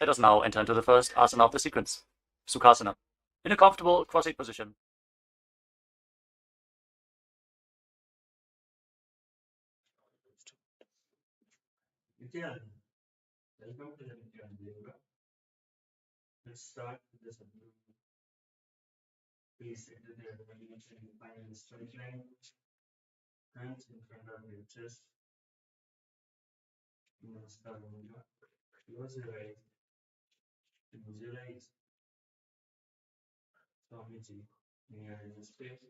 Let us now enter into the first asana of the sequence, Sukhasana, in a comfortable cross-legged position. Welcome to the Nithyananda Yoga. Let's start with the sadhana. Please enter the meditation and find the straight line, hands in front of your chest. Namaskara. Close your eyes and visualize Swamiji near your space.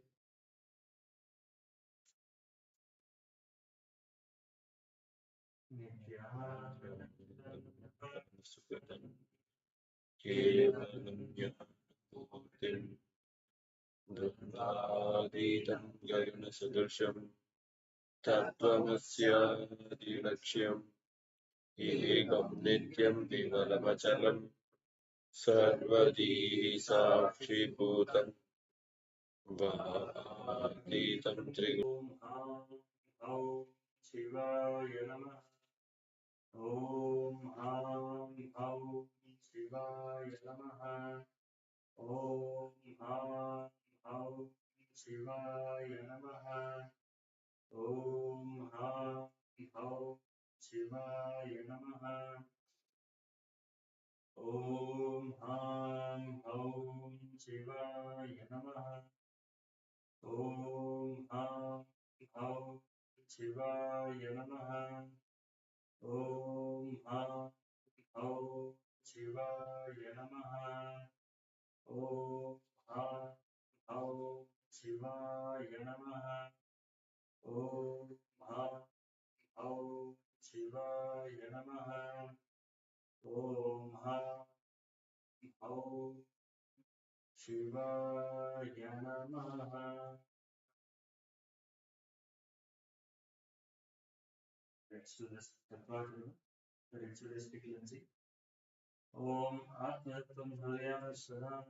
Dhanvādītam gaganasadarsam tattvamasya-dilakṣyam ekam nityam vimalamachalam sarvadī sakshibhūtam vādītam Om Aum Shivaya Namaha. Om Aum Shivaya Namaha. Om Aum Shivaya Namaha. Om Aum Shivaya Namaha. Om Aum Shivaya Namaha. Om Aum Shivaya Namaha. Om Aum Shivaya Namaha. Om Aum Shivaya Namaha. Om Aum Shivaya Namaha. Om Aum Shivaya Namaha. Let's do this ritualistic cleansing. Om Atmatvam Haryam Swadham.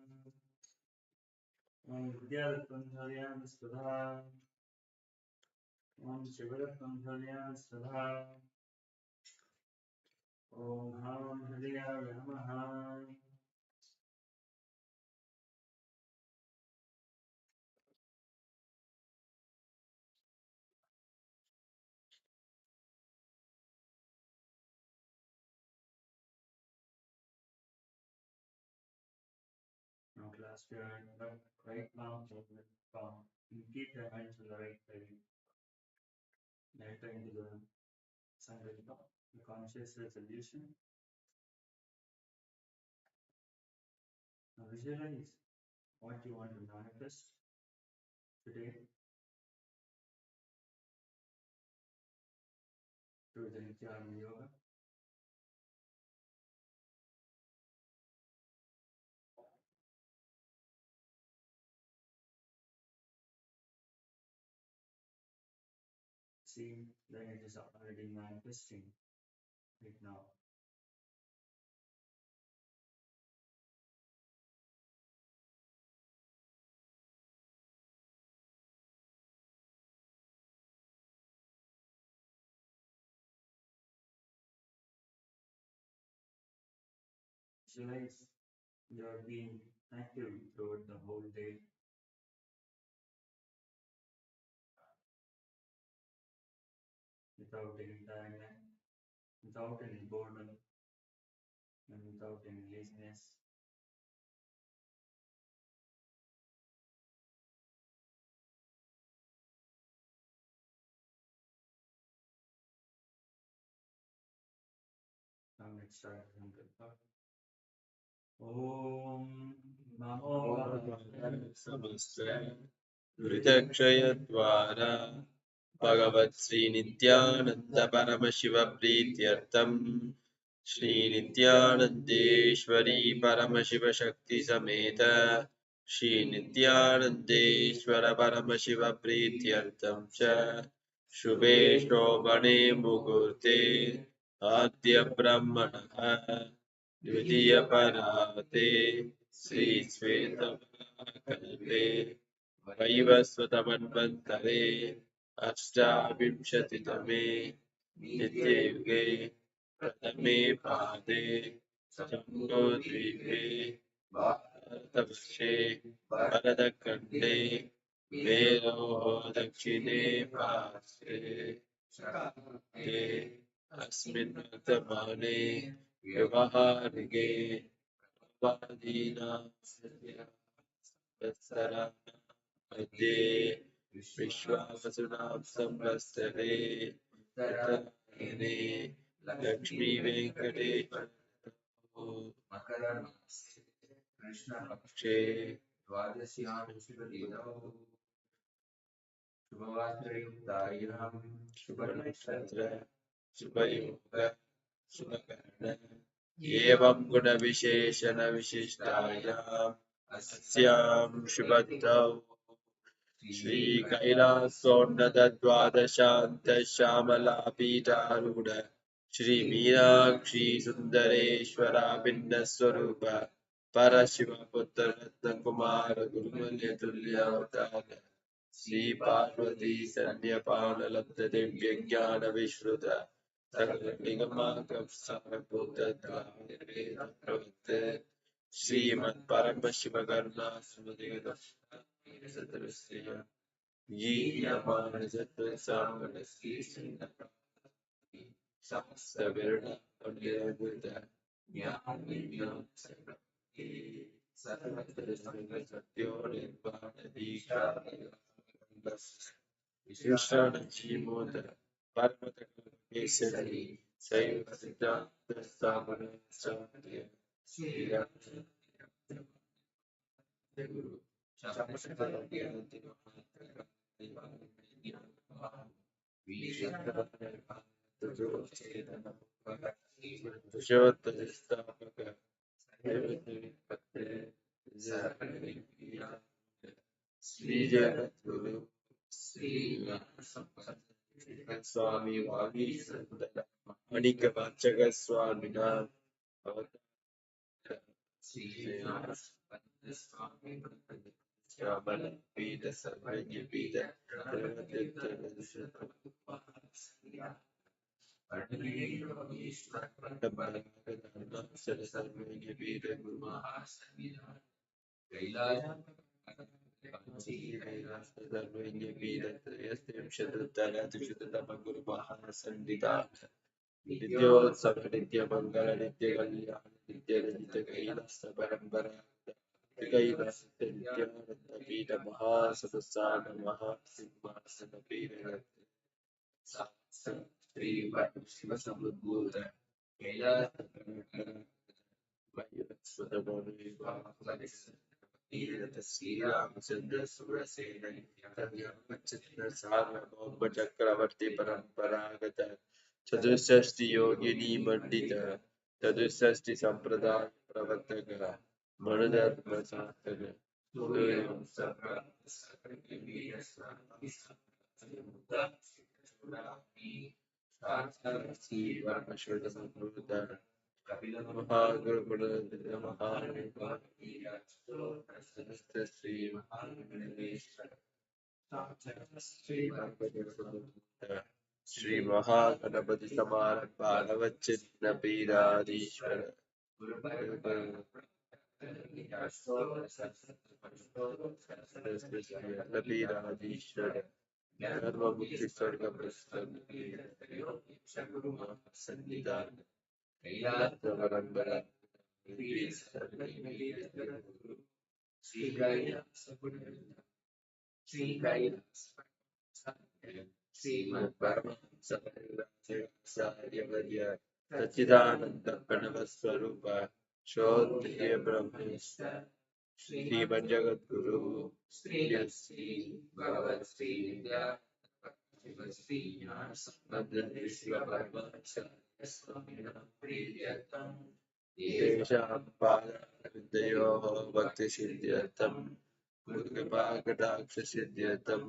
Om Vidyatvam Haryam Swadham. Om Shivaratvam Haryam Swadham. Om Ham Haryaya Namaha. Now clasp your right palm to the palm and keep your hands on the right side. Enter into the Sankalpa, the conscious resolution. Now visualize what you want to manifest today through the Nithyananda Yoga. See that it is already manifesting right now. Visualize you are being active throughout the whole day. Without any tiredness, without any boredom, and without any laziness. Now let's start Sankalpa. Om Namo Samasta Vritakshayadvara Bhagavat Sri Nithyananda Paramashiva Prityartam Shri Nithyanandeshwari Paramashiva Shakti Sameta Shri Nithyanandeshwara Paramashiva Prityartam Cha Shubhe Shobhane Mugurte Adya Brahmanaha Dvitiya Parate Sri Svetakalpe Vaivasvatamanvantare Ashtavinshatitame Nityayuge Pratame Pade जम्बूद्वीपे भारतवर्षे भरतखण्डे मेरोः दक्षिणे पार्श्वे ते अस्मिन् वर्तमाने व्यवहारिके वादीनां संवत्सराणां मध्ये विश्वावसुनां संवत्सरे उत्तरायणे लक्ष्मीवेङ्कटेश्वर मकरमासे कृष्णपक्षे द्वादश्यां शुभतिथौ शुभवासरयुक्तायां शुभनक्षत्र शुभयोग शुभकर्ण एवं गुणविशेषणविशिष्टायाम् अस्यां शुभतिथौ श्रीकैलासोन्नतद्वादशान्तश्यामलापीठारूढ श्रीमीनाक्षी सुन्दरेश्वराभिन्नस्वरूप परशिवपुत्ररत्नकुमार गुरुमल्यतुल्यवतार श्रीपार्वती सन्न्यपानलब्धदिव्यज्ञानविश्रुत सकलनिगमागमसारभूतद्वारवेदप्रवृत्ते श्रीमत्परमशिवकरुणासुमतिगतश्रीसतरस्य सहस्रविरणापण्डितभूत ज्ञानविज्ञानसर्वज्ञ सर्वतरसंगसत्यो निर्वाणदीक्षा विशिष्टानजीमोद परमतकल्पेश्वरी शैव सिद्धान्तस्थापनाचार्य श्रीरामगुरु श्रीजगद्गुरु श्री स्वामी वागीश्वर मणिकवाचक स्वामिना स्वामी श्यामल पीठ सर्वज्ञ पीठ सर्वज्ञ पीठ नित्योत्सव नित्य मंगल नित्य कल्याण नित्य रजित कैलास परंपरा कैलास नित्यानंद पीठ महासदसान महासिंहासन पीठ श्री शिव समुद्भूत कैलास श्रीरामचंद्र सुरसेन सार्वभौम चक्रवर्ती परंपरागत चतुष्षष्टि योगिनी मंडित चतुष्षष्टि संप्रदाय प्रवर्तक मणधर्म साधक श्री महागणपति समारंभ नवचिन्न पीराधीश्वर पीराधीश्वर धर्ममुक्ति स्वर्ग सन्निधान सच्चिदानंद प्रणव स्वरूप श्रोत्रिय ब्रह्मेश्वर श्रीमद् जगद्गुरु श्री भगवत श्री तेषां भक्तिसिद्ध्यर्थं कृपाकटाक्षसिद्ध्यर्थं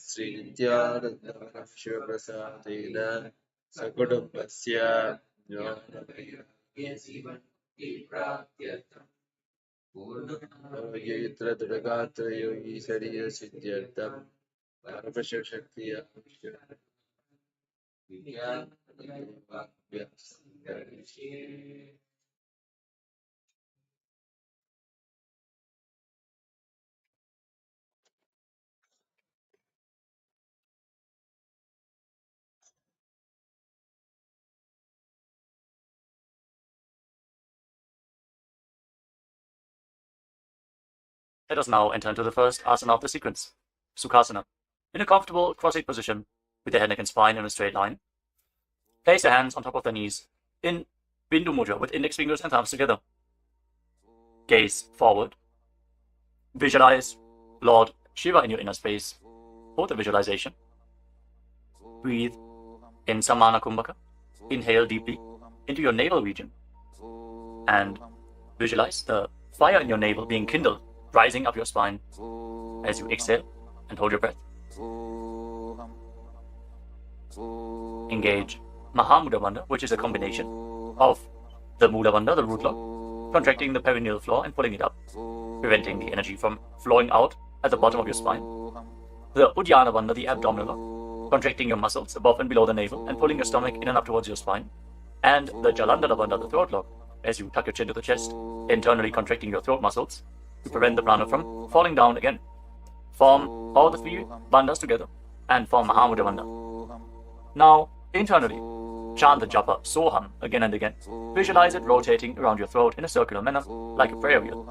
Shri Nityanand शिवप्रसादेन सकुटुम्बस्य Yitra Drakatra Yogi Sariya Siddhyartham Paramashiva Shaktiya Let us now enter into the first asana of the sequence, Sukhasana. In a comfortable cross-legged position, with the head, neck, and spine in a straight line, place your hands on top of the knees in Bindu Mudra with index fingers and thumbs together. Gaze forward. Visualize Lord Shiva in your inner space. Hold the visualization. Breathe in Samana Kumbhaka. Inhale deeply into your navel region. And visualize the fire in your navel being kindled, rising up your spine as you exhale and hold your breath. Engage Mahamudra Bandha, which is a combination of the Mula Bandha, the root lock, contracting the perineal floor and pulling it up, preventing the energy from flowing out at the bottom of your spine. The Uddiyana Bandha, the abdominal lock, contracting your muscles above and below the navel and pulling your stomach in and up towards your spine. And the Jalandhara Bandha, the throat lock, as you tuck your chin to the chest, internally contracting your throat muscles to prevent the prana from falling down again. Form all the three bandhas together and form Mahamudra Bandha. Now, internally, chant the japa Soham again and again. Visualize it rotating around your throat in a circular manner, like a prayer wheel.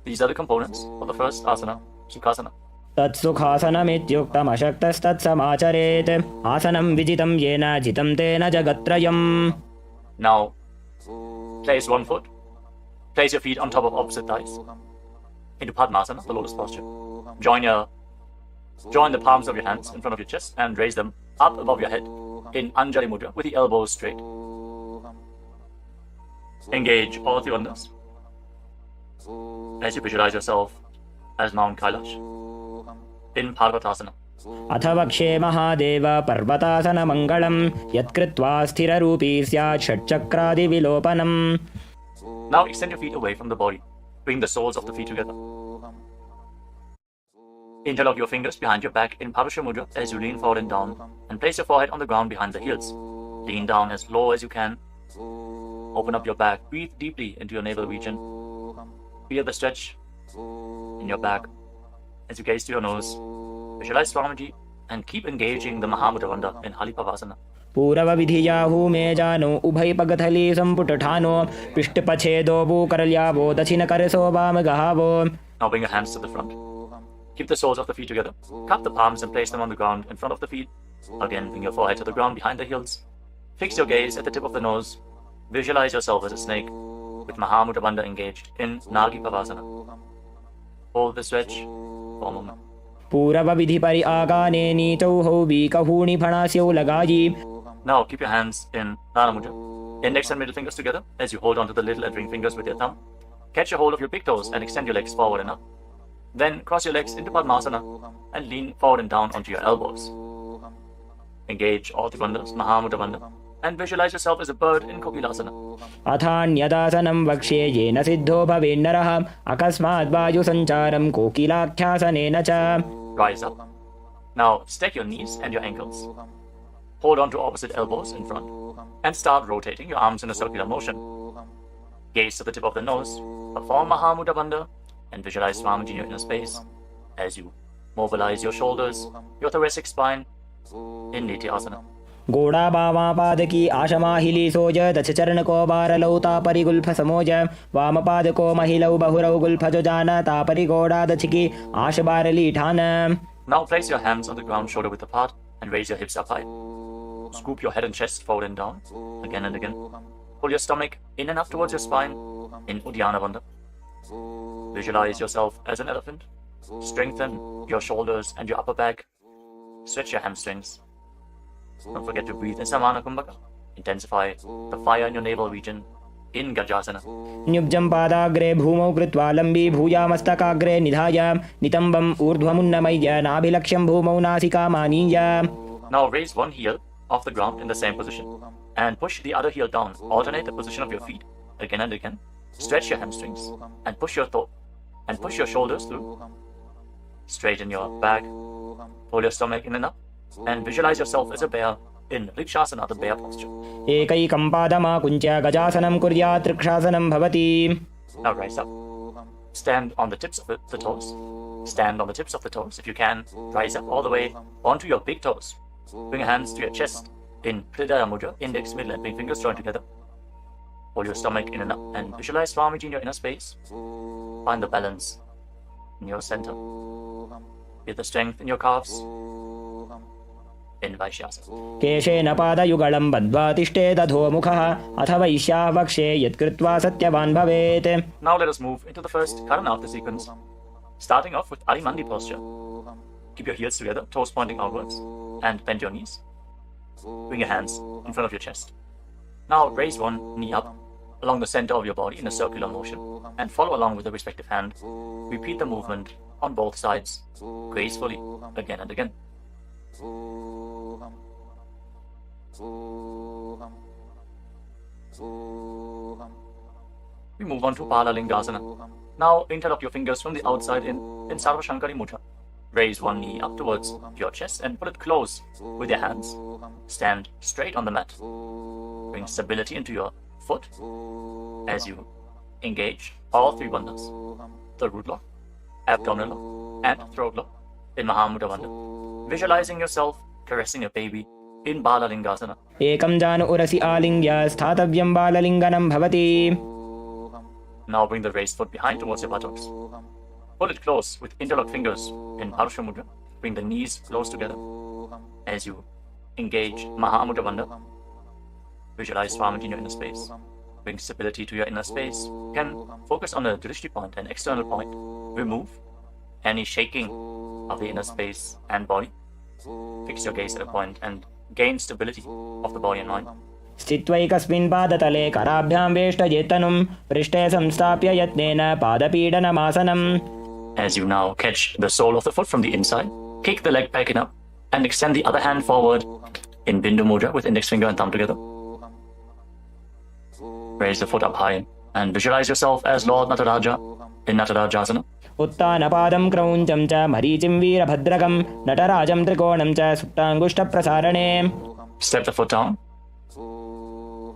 These are the components of the first asana, Sukhasana. तत्सुखासनमित्युक्तमशक्तस्तत्समाचरेत् आसनं विजितं येन जितं तेन जगत्त्रयम्. Now, place one foot. Place your feet on top of opposite thighs. Into Padmasana, the lotus posture. Join the palms of your hands in front of your chest and raise them up above your head in Anjali Mudra with the elbows straight. Engage all three bandhas as you visualize yourself as Mount Kailash in Parvatasana. अथ वक्षे महादेव पर्वतासनमङ्गलं यत्कृत्वा स्थिररूपी स्यात् षट्चक्रादिविलोपनम्. Now extend your feet away from the body. Bring the soles of the feet together. Interlock your fingers behind your back in Parasha Mudra as you lean forward and down, and place your forehead on the ground behind the heels. Lean down as low as you can. Open up your back. Breathe deeply into your navel region. Feel the stretch in your back as you gaze to your nose. Visualize Swamiji and keep engaging the Mahamudra Bandha in Halipavasana. पूरवविधियाहू मे जानो उभयपगथली सम्पुटठानो पृष्ठपछेदो भूकरल्यावो दक्षिणकरसो वामगहावो. Now bring your hands to the front. Keep the soles of the feet together. Cup the palms and place them on the ground in front of the feet. Again, bring your forehead to the ground behind the heels. Fix your gaze at the tip of the nose. Visualize yourself as a snake with Mahamudra Bandha engaged in Nagi Pavasana. Hold the stretch for a moment. पूरवविधि परि आगाने नीचौ हौवीकहूणि फणास्यौ लगायि. Now keep your hands in Nana Mudra. Index and middle fingers together as you hold onto the little and ring fingers with your thumb. Catch a hold of your big toes and extend your legs forward and up. Then cross your legs into Padmasana and lean forward and down onto your elbows. Engage all the bandhas, Mahamudra Bandha, and visualize yourself as a bird in Kokilasana. अथान्यदासनं वक्ष्ये येन सिद्धो भवेन्नरः अकस्मात् वायुसञ्चारं कोकिलाख्यासनेन च. Rise up. Now stack your knees and your ankles. Hold on to opposite elbows in front and start rotating your arms in a circular motion. Gaze to the tip of the nose, perform Mahamudra Bandha, and visualize Swamiji in your inner space as you mobilize your shoulders, your thoracic spine in Nityasana. गोड़ा बावा पादकी आशमाहिली सोज दशचरणको बारलौ तापरिगुल्फ समोज वामपादको महिलौ बहुरौ गुल्फजो जान तापरिगोड़ा दछिकी आशबारली ठान. Now place your hands on the ground shoulder width apart and raise your hips up high. Scoop your head and chest forward and down again and again. Pull your stomach in and up towards your spine in Uddiyana Bandha. Visualize yourself as an elephant. Strengthen your shoulders and your upper back. Stretch your hamstrings. Don't forget to breathe in Samana Kumbhaka. Intensify the fire in your navel region in Gajasana. न्युब्जं पादाग्रे भूमौ कृत्वा लम्बी भूयामस्तकाग्रे निधाय नितम्बम् ऊर्ध्वमुन्नमय्य नाभिलक्ष्यं भूमौ नासिकामानीय. Now raise one heel off the ground in the same position. and push the other heel down. Alternate the position of your feet again and again. Stretch your hamstrings and push your shoulders through. Straighten your back. Pull your stomach in and up. And visualize yourself as a bear in Vrikshasana, the bear posture. एकैकं पादमाकुञ्च्य गजासनं कुर्यात् त्रिक्षासनं भवति. Now rise up. Stand on the tips of the toes. Stand on the tips of the toes. If you can, rise up all the way onto your big toes. Bring your hands to your chest in Hridaya Mudra, index, middle, and ring fingers joined together. Hold your stomach in and up and visualize Swamiji in your inner space. Find the balance in your center. Feel the strength in your calves. In Vaishyasana. केशेन पादयुगलं बद्ध्वा तिष्ठेत् अधोमुखः अथ वैश्याः वक्षे यत्कृत्वा सत्यवान् भवेत्. Now let us move into the first Karana of the sequence. Starting off with Arimandi posture. Keep your heels together, toes pointing outwards, and bend your knees. Bring your hands in front of your chest. Now raise one knee up along the center of your body in a circular motion and follow along with the respective hand. Repeat the movement on both sides gracefully again and again. We move on to Balalingasana. Now interlock your fingers from the outside in Sarvashankari Mudra. Raise one knee up towards your chest and pull it close with your hands. Stand straight on the mat. Bring stability into your foot as you engage all three bandhas. The root lock, abdominal lock, and throat lock in Mahamudra Bandha. Visualizing yourself caressing a baby in Balalingasana. एकं जानु उरसि आलिङ्ग्य स्थातव्यं बाललिङ्गनं भवति. Now bring the raised foot behind towards your buttocks. Pull it close with interlocked fingers in Parasha Mudra. Bring the knees close together as you engage Mahamudra Bandha. Visualize Swamiji in your inner space. Bring stability to your inner space. You can focus on a drishti point, an external point. Remove any shaking of the inner space and body. Fix your gaze at a point and gain stability of the body and mind. स्थित्वैकस्मिन् पादतले कराभ्यां वेष्टयेत्तनुं पृष्ठे संस्थाप्य यत्नेन पादपीडनमासनम्. As you now catch the sole of the foot from the inside, kick the leg back and up and extend the other hand forward in Bindu Mudra with index finger and thumb together. Raise the foot up high and visualize yourself as Lord Nataraja in Natarajasana. उत्तानपादं क्रौञ्चं च मरीचिं वीरभद्रकं नटराजं त्रिकोणं च सुप्ताङ्गुष्ठप्रसारणे. Step the foot down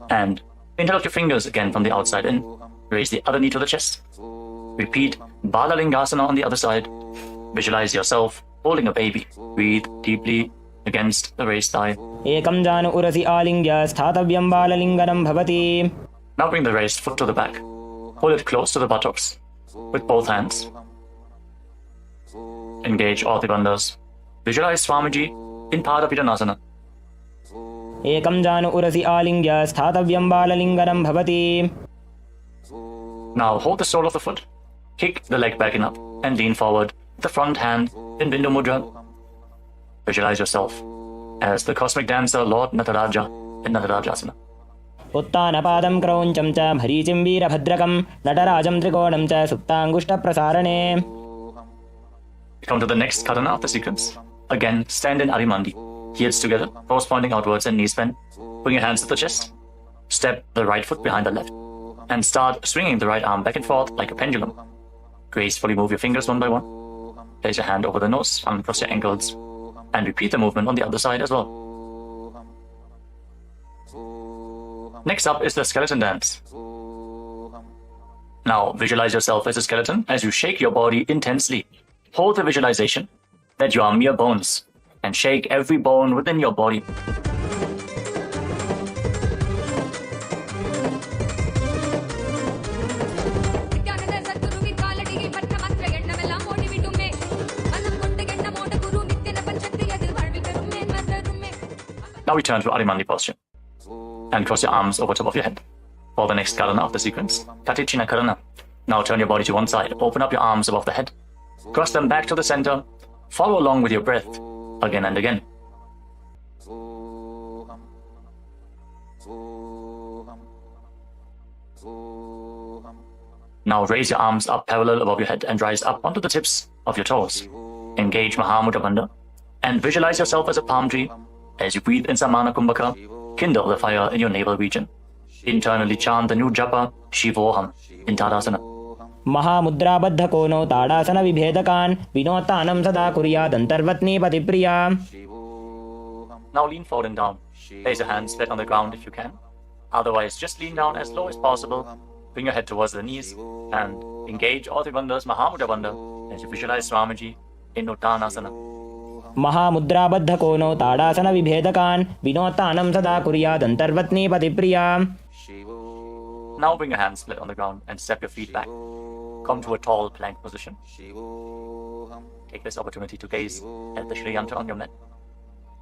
and interlock your fingers again from the outside in. Raise the other knee to the chest. Repeat Balalingasana on the other side. Visualize yourself holding a baby. Breathe deeply against the raised thigh. एकं जानु उरसि आलिङ्ग्य स्थातव्यं बाललिङ्गनं भवति. Now bring the raised foot to the back. Hold it close to the buttocks with both hands. Engage all the bandhas. Visualize Swamiji in Padapidanasana. एकं जानु उरसि आलिङ्ग्य स्थातव्यं बाललिङ्गनं भवति. Now hold the sole of the foot. Kick the leg back and up and lean forward with the front hand in Bindu Mudra. Visualize yourself as the cosmic dancer Lord Nataraja in Natarajasana. उत्तानपादं क्रौञ्चं च मरीचिं वीरभद्रकं नटराजं त्रिकोणं च सुप्ताङ्गुष्ठप्रसारणे. Come to the next Karana of the sequence. Again, stand in Arimandi. Heels together, toes pointing outwards and knees bent. Bring your hands to the chest. Step the right foot behind the left. And start swinging the right arm back and forth like a pendulum. Gracefully move your fingers one by one. Place your hand over the nose, uncross your ankles. And repeat the movement on the other side as well. Next up is the skeleton dance. Now visualize yourself as a skeleton as you shake your body intensely. Hold the visualization that you are mere bones and shake every bone within your body. Now we turn to Arimandi posture and cross your arms over top of your head. For the next Karana of the sequence, Katichina Karana. Now turn your body to one side, open up your arms above the head. Cross them back to the center. Follow along with your breath again and again. Now raise your arms up parallel above your head and rise up onto the tips of your toes. Engage Mahamudra Bandha and visualize yourself as a palm tree as you breathe in Samana Kumbhaka kindle the fire in your navel region. Internally chant the new japa, Shivoham, in Tadasana. महामुद्राबद्धकोनो tadasana विभेदकान् विनोत्तानं सदा कुर्यादन्तर्वत्नी पतिप्रिया. Now lean forward and down. Place your hands flat on the ground if you can. Otherwise, just lean down as low as possible. Bring your head towards the knees and engage all three bandhas, Mahamudra bandha, as you visualize Swamiji in Uttanasana. महामुद्राबद्धकोनो tadasana विभेदकान् विनोत्तानं सदा कुर्यादन्तर्वत्नी पतिप्रिया. Now bring your hands flat on the ground and step your feet back. Come to a tall plank position. Take this opportunity to gaze at the Shri Yantra on your mat.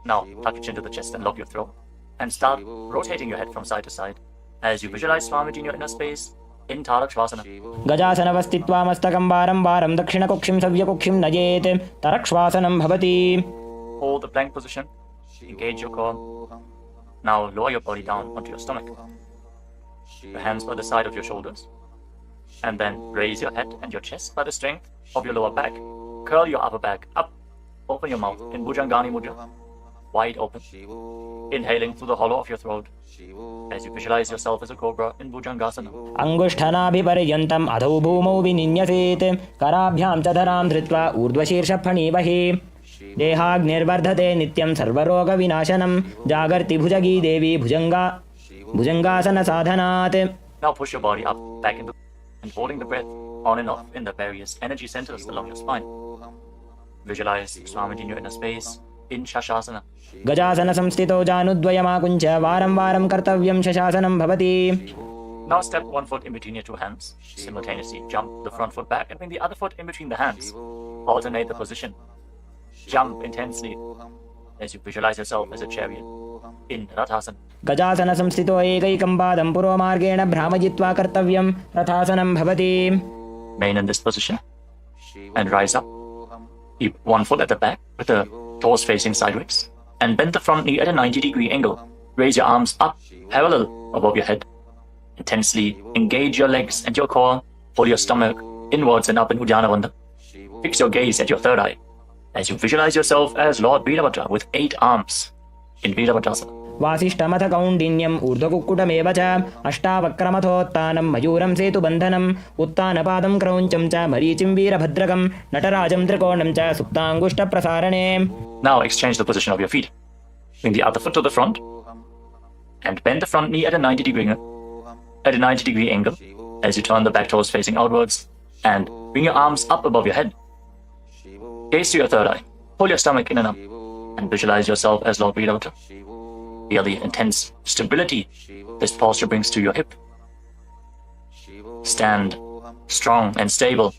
Now tuck your chin to the chest and lock your throat. And start rotating your head from side to side as you visualize Swamiji in your inner space in Tarakshvasana. गजासनवस्थित्वा मस्तकं वारं वारं दक्षिणकुक्षिं सव्यकुक्षिं नयेत् तरक्ष्वासनं भवति. Hold the plank position. Engage your core. Now lower your body down onto your stomach. Your hands by the side of your shoulders. And then raise your head and your chest by the strength of your lower back. Curl your upper back up. Open your mouth in Bhujangani Mudra. Wide open. Inhaling through the hollow of your throat as you visualize yourself as a cobra in Bhujangasana. अंगुष्ठनाभिपर्यन्तम् अधौ भूमौ विनिन्यसेत् कराभ्यां च धरां धृत्वा ऊर्ध्वशीर्षफणीवहि. देहाग्निर्वर्धते नित्यं सर्वरोगविनाशनं जागर्ति भुजगी देवी भुजंगासन साधनात्. Now push your body up, back into and holding the breath on and off in the various energy centers along your spine. Visualize Swamiji in your inner space in Shashasana. गजासन संस्थितो जानुद्वयमाकुञ्च वारं वारं कर्तव्यं शशासनं भवति. Now step one foot in between your two hands. Simultaneously jump the front foot back and bring the other foot in between the hands. Alternate the position. Jump intensely as you visualize yourself as a chariot in Rathasana. गजासन संस्थितो एकैकं पादं पुरोमार्गेण भ्रामयित्वा कर्तव्यं रथासनं भवति. Remain in this position and rise up. Keep one foot at the back with the toes facing sideways and bend the front knee at a 90-degree angle. Raise your arms up parallel above your head. Intensely engage your legs and your core. Pull your stomach inwards and up in Uddiyana Bandha. Fix your gaze at your third eye as you visualize yourself as Lord Veerabhadra with 8 arms in Veerabhadrasana. वासिष्ठमथ कौण्डिन्यम् ऊर्ध्वकुक्कुटमेव च अष्टावक्रमथोत्तानं मयूरं सेतुबन्धनम् उत्तानपादं क्रौञ्चं च मरीचिं वीरभद्रकं नटराजं त्रिकोणं च सुप्ताङ्गुष्ठप्रसारणे. Now exchange the position of your feet. Bring the other foot to the front and bend the front knee at a 90-degree angle as you turn the back toes facing outwards and bring your arms up above your head. Gaze to your third eye. Pull your stomach in and up and visualize yourself as Lord Veerabhadra. Feel the intense stability this posture brings to your hip. Stand strong and stable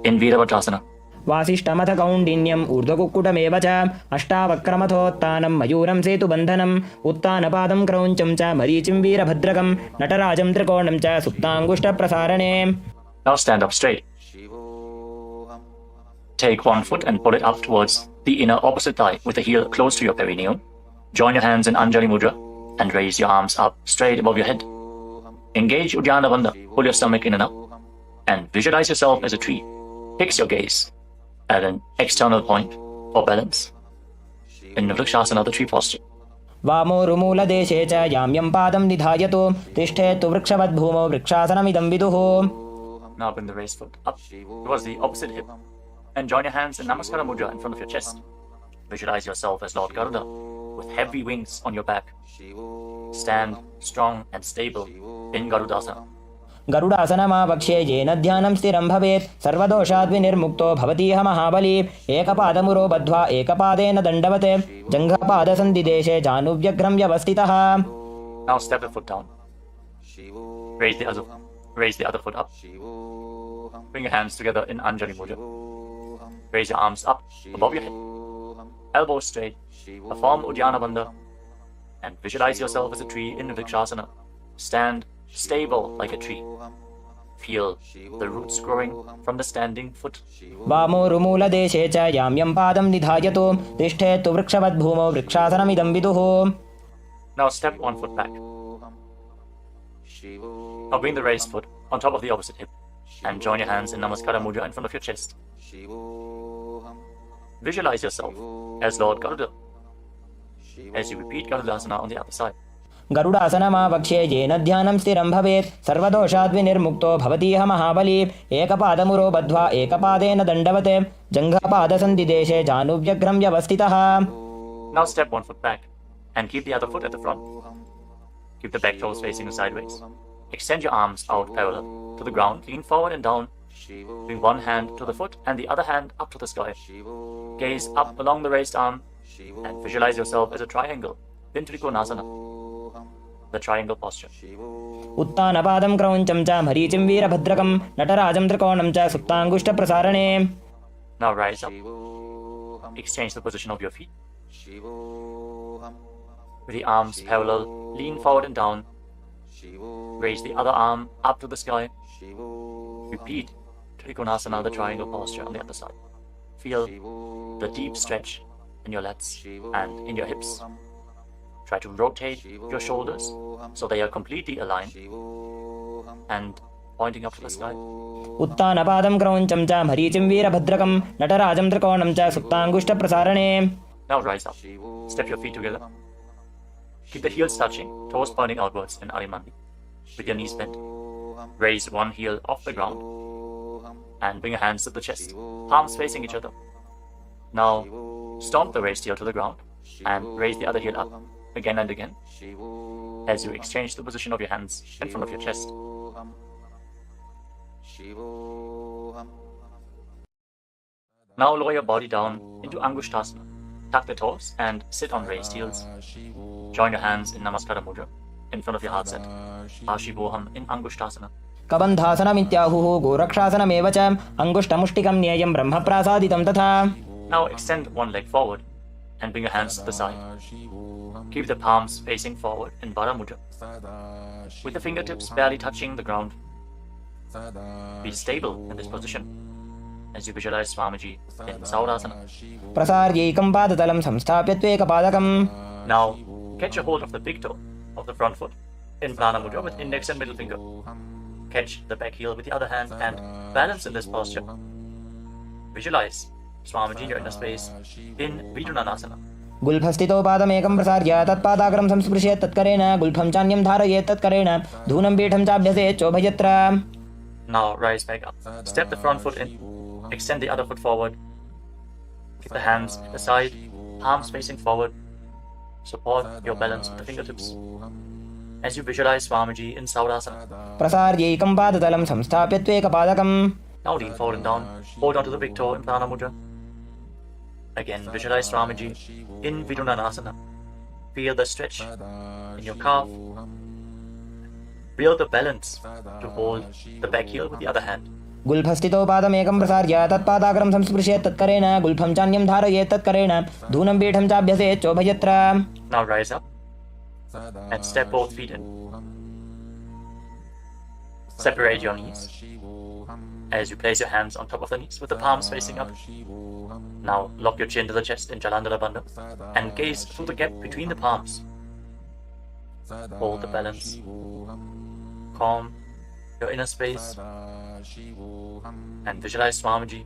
in Veerabhadrasana. वासिष्ठमथ कौण्डिन्यम् ऊर्ध्वकुक्कुटमेव च अष्टावक्रमथोत्तानं मयूरं सेतुबन्धनम् उत्तानपादं क्रौञ्चं च मरीचिं वीरभद्रकं नटराजं त्रिकोणं च सुप्ताङ्गुष्ठप्रसारणे. Now stand up straight. Take one foot and pull it up towards the inner opposite thigh with the heel close to your perineum. Join your hands in Anjali Mudra and raise your arms up straight above your head. Engage Uddiyana Bandha. Pull your stomach in and up and visualize yourself as a tree. Fix your gaze at an external point for balance in Vrikshasana, the tree posture. वामोरुमूलदेशे च याम्यं पादं निधायतु तिष्ठेत्तु वृक्षवद्भूमौ वृक्षासनमिदं विदुः. Now bring the raised foot up towards the opposite hip and join your hands in Namaskara Mudra in front of your chest. Visualize yourself as Lord Garuda with heavy wings on your back. Stand strong and stable in Garudasana. गरुडासनमावक्ष्ये येन ध्यानं स्थिरं भवेत् सर्वदोषाद् विनिर्मुक्तो भवतीह महाबली. एकपादमुरो बद्ध्वा एकपादेन दण्डवत् जङ्घपादसन्धिदेशे जानुव्यग्रं व्यवस्थितः. Now step the foot down. Raise the other foot up. Bring your hands together in Anjali Mudra. Raise your arms up above your head. Elbows straight. Perform Uddiyana Bandha and visualize yourself as a tree in Vrikshasana. Stand stable like a tree. Feel the roots growing from the standing foot. वामोरुमूलदेशे च याम्यं पादं निधायतु तिष्ठेत्तु वृक्षवद्भूमौ वृक्षासनमिदं विदुः. Now step one foot back. Now bring the raised foot on top of the opposite hip and join your hands in Namaskara Mudra in front of your chest. Visualize yourself as Lord Garuda as you repeat Garudasana on the other side. गरुडासनमावक्ष्ये येन ध्यानं स्थिरं भवेत् सर्वदोषाद्विनिर्मुक्तो भवतीह महाबली एकपादमुरो बद्ध्वा एकपादेन दण्डवत् जङ्घापादसन्धिदेशे जानुव्यग्रं व्यवस्थितः. Now step one foot back and keep the other foot at the front. Keep the back toes facing sideways. Extend your arms out parallel to the ground, lean forward and down. Bring one hand to the foot and the other hand up to the sky. Gaze up along the raised arm and visualize yourself as a triangle in Trikonasana, the triangle posture. उत्तानपादं क्रौञ्चं च मरीचिं वीरभद्रकं नटराजं त्रिकोणं च सुप्ताङ्गुष्ठप्रसारणे. Now rise up. Exchange the position of your feet. With the arms parallel, lean forward and down. Raise the other arm up to the sky. Repeat Trikonasana, the triangle posture on the other side. Feel the deep stretch in your lats and in your hips. Try to rotate your shoulders so they are completely aligned and pointing up to the sky. उत्तानपादं क्रौञ्चं च मरीचिं वीरभद्रकं नटराजं त्रिकोणं च सुप्ताङ्गुष्ठप्रसारणे. Now rise up. Step your feet together. Keep the heels touching, toes pointing outwards in Arimandi, with your knees bent. Raise one heel off the ground and bring your hands to the chest, palms facing each other. Now stomp the raised heel to the ground and raise the other heel up again and again as you exchange the position of your hands in front of your chest. Now lower your body down into Angushtasana. Tuck the toes and sit on raised heels. Join your hands in Namaskara mudra in front of your heart center. Ashivoham in Angushtasana. कबन्धासनमित्याहुः गोरक्षासनमेव च अङ्गुष्ठमुष्टिकं न्यायं ब्रह्मप्रासादितं तथा. Now extend one leg forward and bring your hands to the side. Keep the palms facing forward in Vara mudra, with the fingertips barely touching the ground. Be stable in this position as you visualize Swamiji in Saurasana. प्रसार्यैकं पादतलं संस्थाप्य त्वेकपादकम्. Now catch a hold of the big toe of the front foot in Prana mudra with index and middle finger. Catch the back heel with the other hand and balance in this posture. Visualize Swamiji in your inner space in Vidunanasana. गुल्फस्थितो पादमेकं प्रसार्य तत्पादाग्रं संस्पृशेत् तत्करेण गुल्फं चान्यं धारयेत् तत्करेण धूनं पीठं चाभ्यसेत् चोभयत्र. Now rise back up. Step the front foot in. Extend the other foot forward. Keep the hands at the side, palms facing forward. Support your balance with the fingertips as you visualize Swamiji in Saurasana. प्रसार्यैकं पादतलं संस्थाप्य त्वेकपादकम्. Now lean forward and down. Hold onto the big toe in Prana mudra. Again, visualize Swamiji in Vidunanasana. Feel the stretch in your calf. Feel the balance to hold the back heel with the other hand. गुल्फस्थितो पादमेकं प्रसार्य तत्पादाग्रं संस्पृशेत् तत्करेण गुल्फं चान्यं धारयेत् तत्करेण धूनं पीठं चाभ्यसेत् चोभयत्र. Now rise up and step both feet in. Separate your knees as you place your hands on top of the knees with the palms facing up. Now lock your chin to the chest in Jalandhara Bandha and gaze through the gap between the palms. Hold the balance. Calm your inner space and visualize Swamiji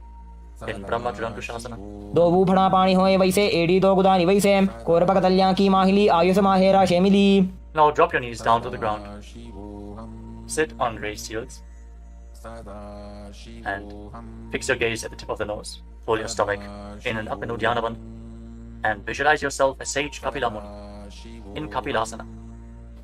in Brahma Jurankushasana. दो बूफड़ा पानी होए वैसे एड़ी दो गुदानी वैसे कोरपक तल्या की माहिली Ayush माहेरा शेमिली. Now drop your knees down to the ground. Sit on raised heels and fix your gaze at the tip of the nose. Pull your stomach in and up in Uddiyana Bandha and visualize yourself as Sage Kapila Muni in Kapilasana.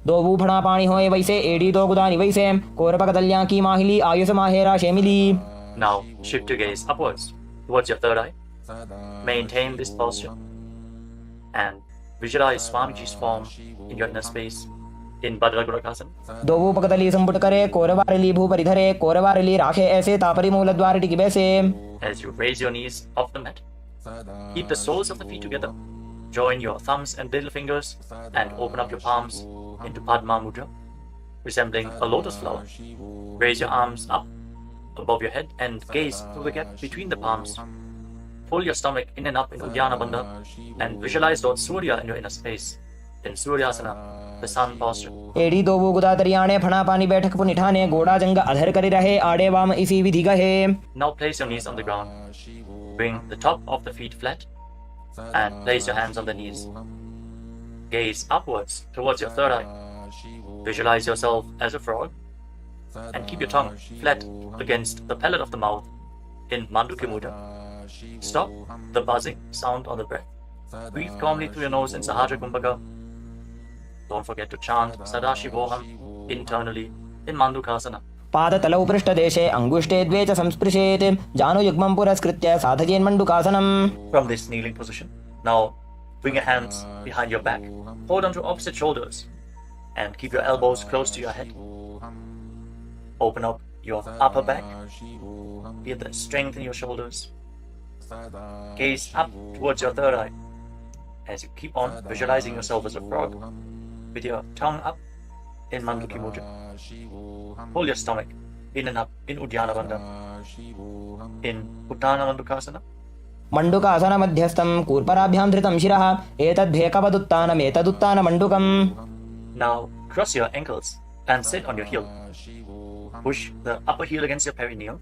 दो बूफड़ा पानी होए वैसे एड़ी दो गुदानी वैसे कोरपक तल्या की माहिली Ayush माहेरा शेमिली. Now shift your gaze upwards towards your third eye. Maintain this posture and visualize Swamiji's form in your inner space in Bhadragurakasana. दो बूपकतली संपुट करे कोरवारली भूपरिधरे कोरवारली राखे ऐसे तापरी मूल द्वार टिकी बैसे. As you raise your knees off the mat, keep the soles of the feet together. Join your thumbs and little fingers and open up your palms into Padma Mudra, resembling a lotus flower. Raise your arms up above your head and gaze through the gap between the palms. Pull your stomach in and up in Uddiyana Bandha and visualize Lord Surya in your inner space in Suryasana, the sun posture. एड़ी दो वो गुदा तरियाणे फणा पानी बैठक पुनिठाने गोड़ा जंग अधर करी रहे आड़े वाम इसी विधि गहे. Now place your knees on the ground. Bring the top of the feet flat and place your hands on the knees. Gaze upwards towards your third eye Visualize yourself as a frog and keep your tongue flat against the palate of the mouth in Mandukya Mudra. Stop the buzzing sound on the breath. Breathe calmly through your nose in Sahaja Kumbhaka. Don't forget to chant Sadashivoham internally in Mandukasana. पादतलौ पृष्ठदेशे अङ्गुष्ठे द्वे च संस्पृशेत् जानुयुग्मं पुरस्कृत्य साधयेन्मण्डुकासनम्. From this kneeling position, now bring your hands behind your back. Hold on to opposite shoulders and keep your elbows close to your head. Open up your upper back. Feel the strength in your shoulders. Gaze up towards your third eye as you keep on visualizing yourself as a frog with your tongue up in Mandukya Mudra. Hold your stomach in and up in Uddiyana Bandha, in Uttana Mandukasana. मण्डुकासन मध्यस्थं कूर्पराभ्यां धृतं शिरः एतद्धेकवदुत्तानमेतदुत्तानमण्डुकम्. Now cross your ankles and sit on your heel. Push the upper heel against your perineum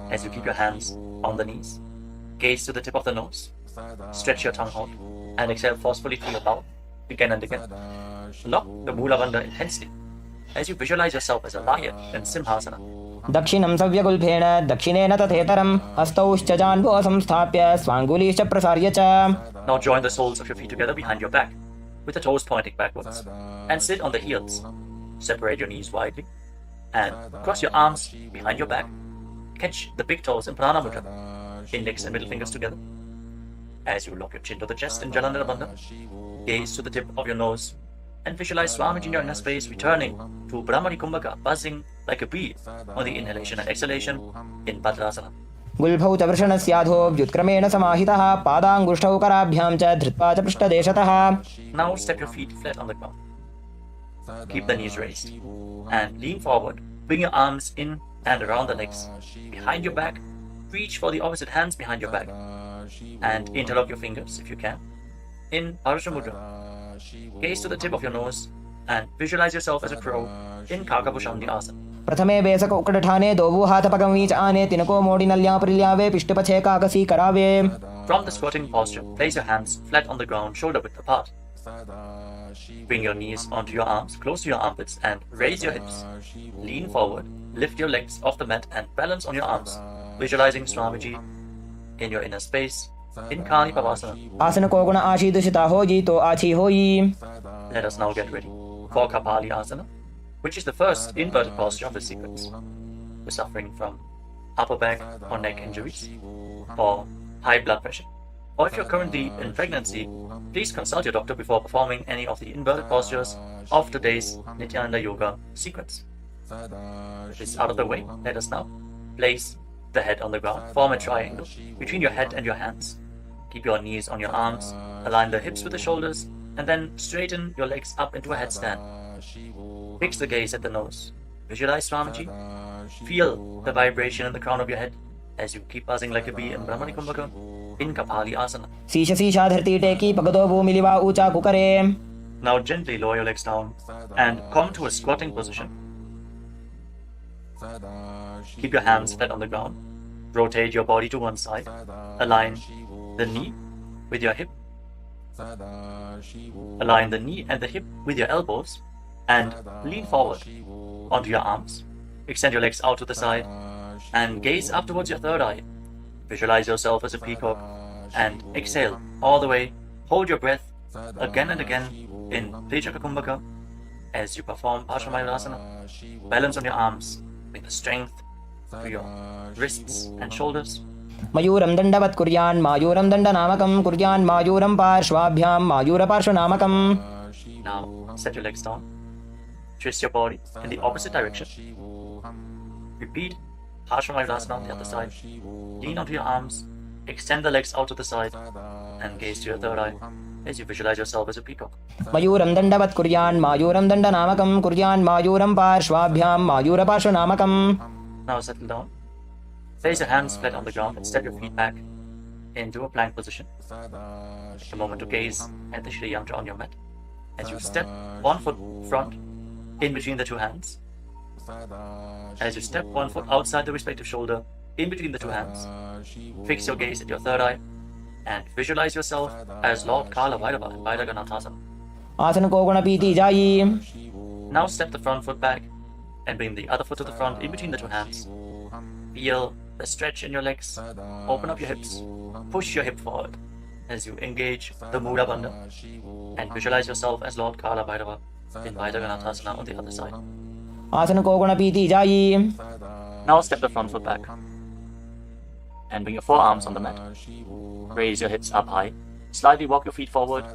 as you keep your hands on the knees. Gaze to the tip of the nose. Stretch your tongue out and exhale forcefully through your mouth again and again. Lock the Mula Bandha intensely as you visualize yourself as a lion in Simhasana. दक्षिणं सव्यगुल्फेन दक्षिणेन तथेतरं हस्तौश्च जान्वो संस्थाप्य स्वाङ्गुलीश्च प्रसार्य च. Now join the soles of your feet together behind your back with the toes pointing backwards and sit on the heels. Separate your knees widely and cross your arms behind your back. Catch the big toes in Prana Mudra, index and middle fingers together. As you lock your chin to the chest in Jalandhara Bandha, gaze to the tip of your nose and visualize Swamiji in your inner space returning to Brahmani Kumbhaka, buzzing like a bee on the inhalation and exhalation in Bhadrasana. गुल्फौ च वृषणस्याधो व्युत्क्रमेण समाहितः पादाङ्गुष्ठौ कराभ्यां च धृत्वा च पृष्ठदेशतः. Now step your feet flat on the ground. Keep the knees raised and lean forward. Bring your arms in and around the legs. Behind your back, reach for the opposite hands behind your back and interlock your fingers if you can in Parasha Mudra. Gaze to the tip of your nose and visualize yourself as a crow in Kakabhushandi Asana. प्रथमे बेसक उकडठाने दोवु हाथपगमीच आने तिनको मोडिनल्या प्रिल्यावे पिष्टपछे काकसी करावे. From the squatting posture, place your hands flat on the ground, shoulder width apart. Bring your knees onto your arms, close to your armpits, and raise your hips. Lean forward, lift your legs off the mat, and balance on your arms, visualizing Swamiji in your inner space in Kani Pavasana. आसन को गुण आशीदुषिता होई तो आछी होई. Let us now get ready for Kapali Asana, which is the first inverted posture of the sequence. We're suffering from upper back or neck injuries or high blood pressure. Or if you're currently in pregnancy, please consult your doctor before performing any of the inverted postures of today's Nithyananda Yoga sequence. With this out of the way, let us now place the head on the ground. Form a triangle between your head and your hands. Keep your knees on your arms, align the hips with the shoulders, and then straighten your legs up into a headstand. Fix the gaze at the nose. Visualize Swamiji. Feel the vibration in the crown of your head as you keep buzzing like a bee in Brahmani Kumbhaka in Kapali Asana. शीश शीशा धरती टेकी पगदो भूमिलिवा ऊंचा कुकरे. Now gently lower your legs down and come to a squatting position. Keep your hands flat on the ground. Rotate your body to one side. Align the knee with your hip. Align the knee and the hip with your elbows and lean forward onto your arms. Extend your legs out to the side and gaze up towards your third eye. Visualize yourself as a peacock and exhale all the way. Hold your breath again and again in Pechaka Kumbhaka as you perform Parsvamayurasana. Balance on your arms with the strength to your wrists and shoulders. मयूरं दण्डवत् कुर्यान् मायूरं दण्डनामकं कुर्यान् मायूरं पार्श्वाभ्यां मायूरपार्श्वनामकम्. Now set your legs down. Twist your body in the opposite direction. Repeat Parsvamayurasana on the other side. Lean onto your arms. Extend the legs out to the side and gaze to your third eye as you visualize yourself as a peacock. मयूरं दण्डवत् कुर्यान् मायूरं दण्डनामकं कुर्यान् मायूरं पार्श्वाभ्यां मायूरपार्श्वनामकम्. Now settle down. Place your hands flat on the ground and step your feet back into a plank position. Take a moment to gaze at the Shri Yantra on your mat. As you step one foot front in between the two hands. As you step one foot outside the respective shoulder in between the two hands. Fix your gaze at your third eye and visualize yourself as Lord Kala Bhairava in Vairaganathasana. आसन को गुण पीती जाई. Now step the front foot back and bring the other foot to the front in between the two hands. Feel the stretch in your legs. Open up your hips. Push your hip forward as you engage the Mudra Bandha and visualize yourself as Lord Kala Bhairava in Vaidaganatha on the other side. आसन को गुण पीती जाई. Now step the front foot back and bring your forearms on the mat. Raise your hips up high. Slightly walk your feet forward.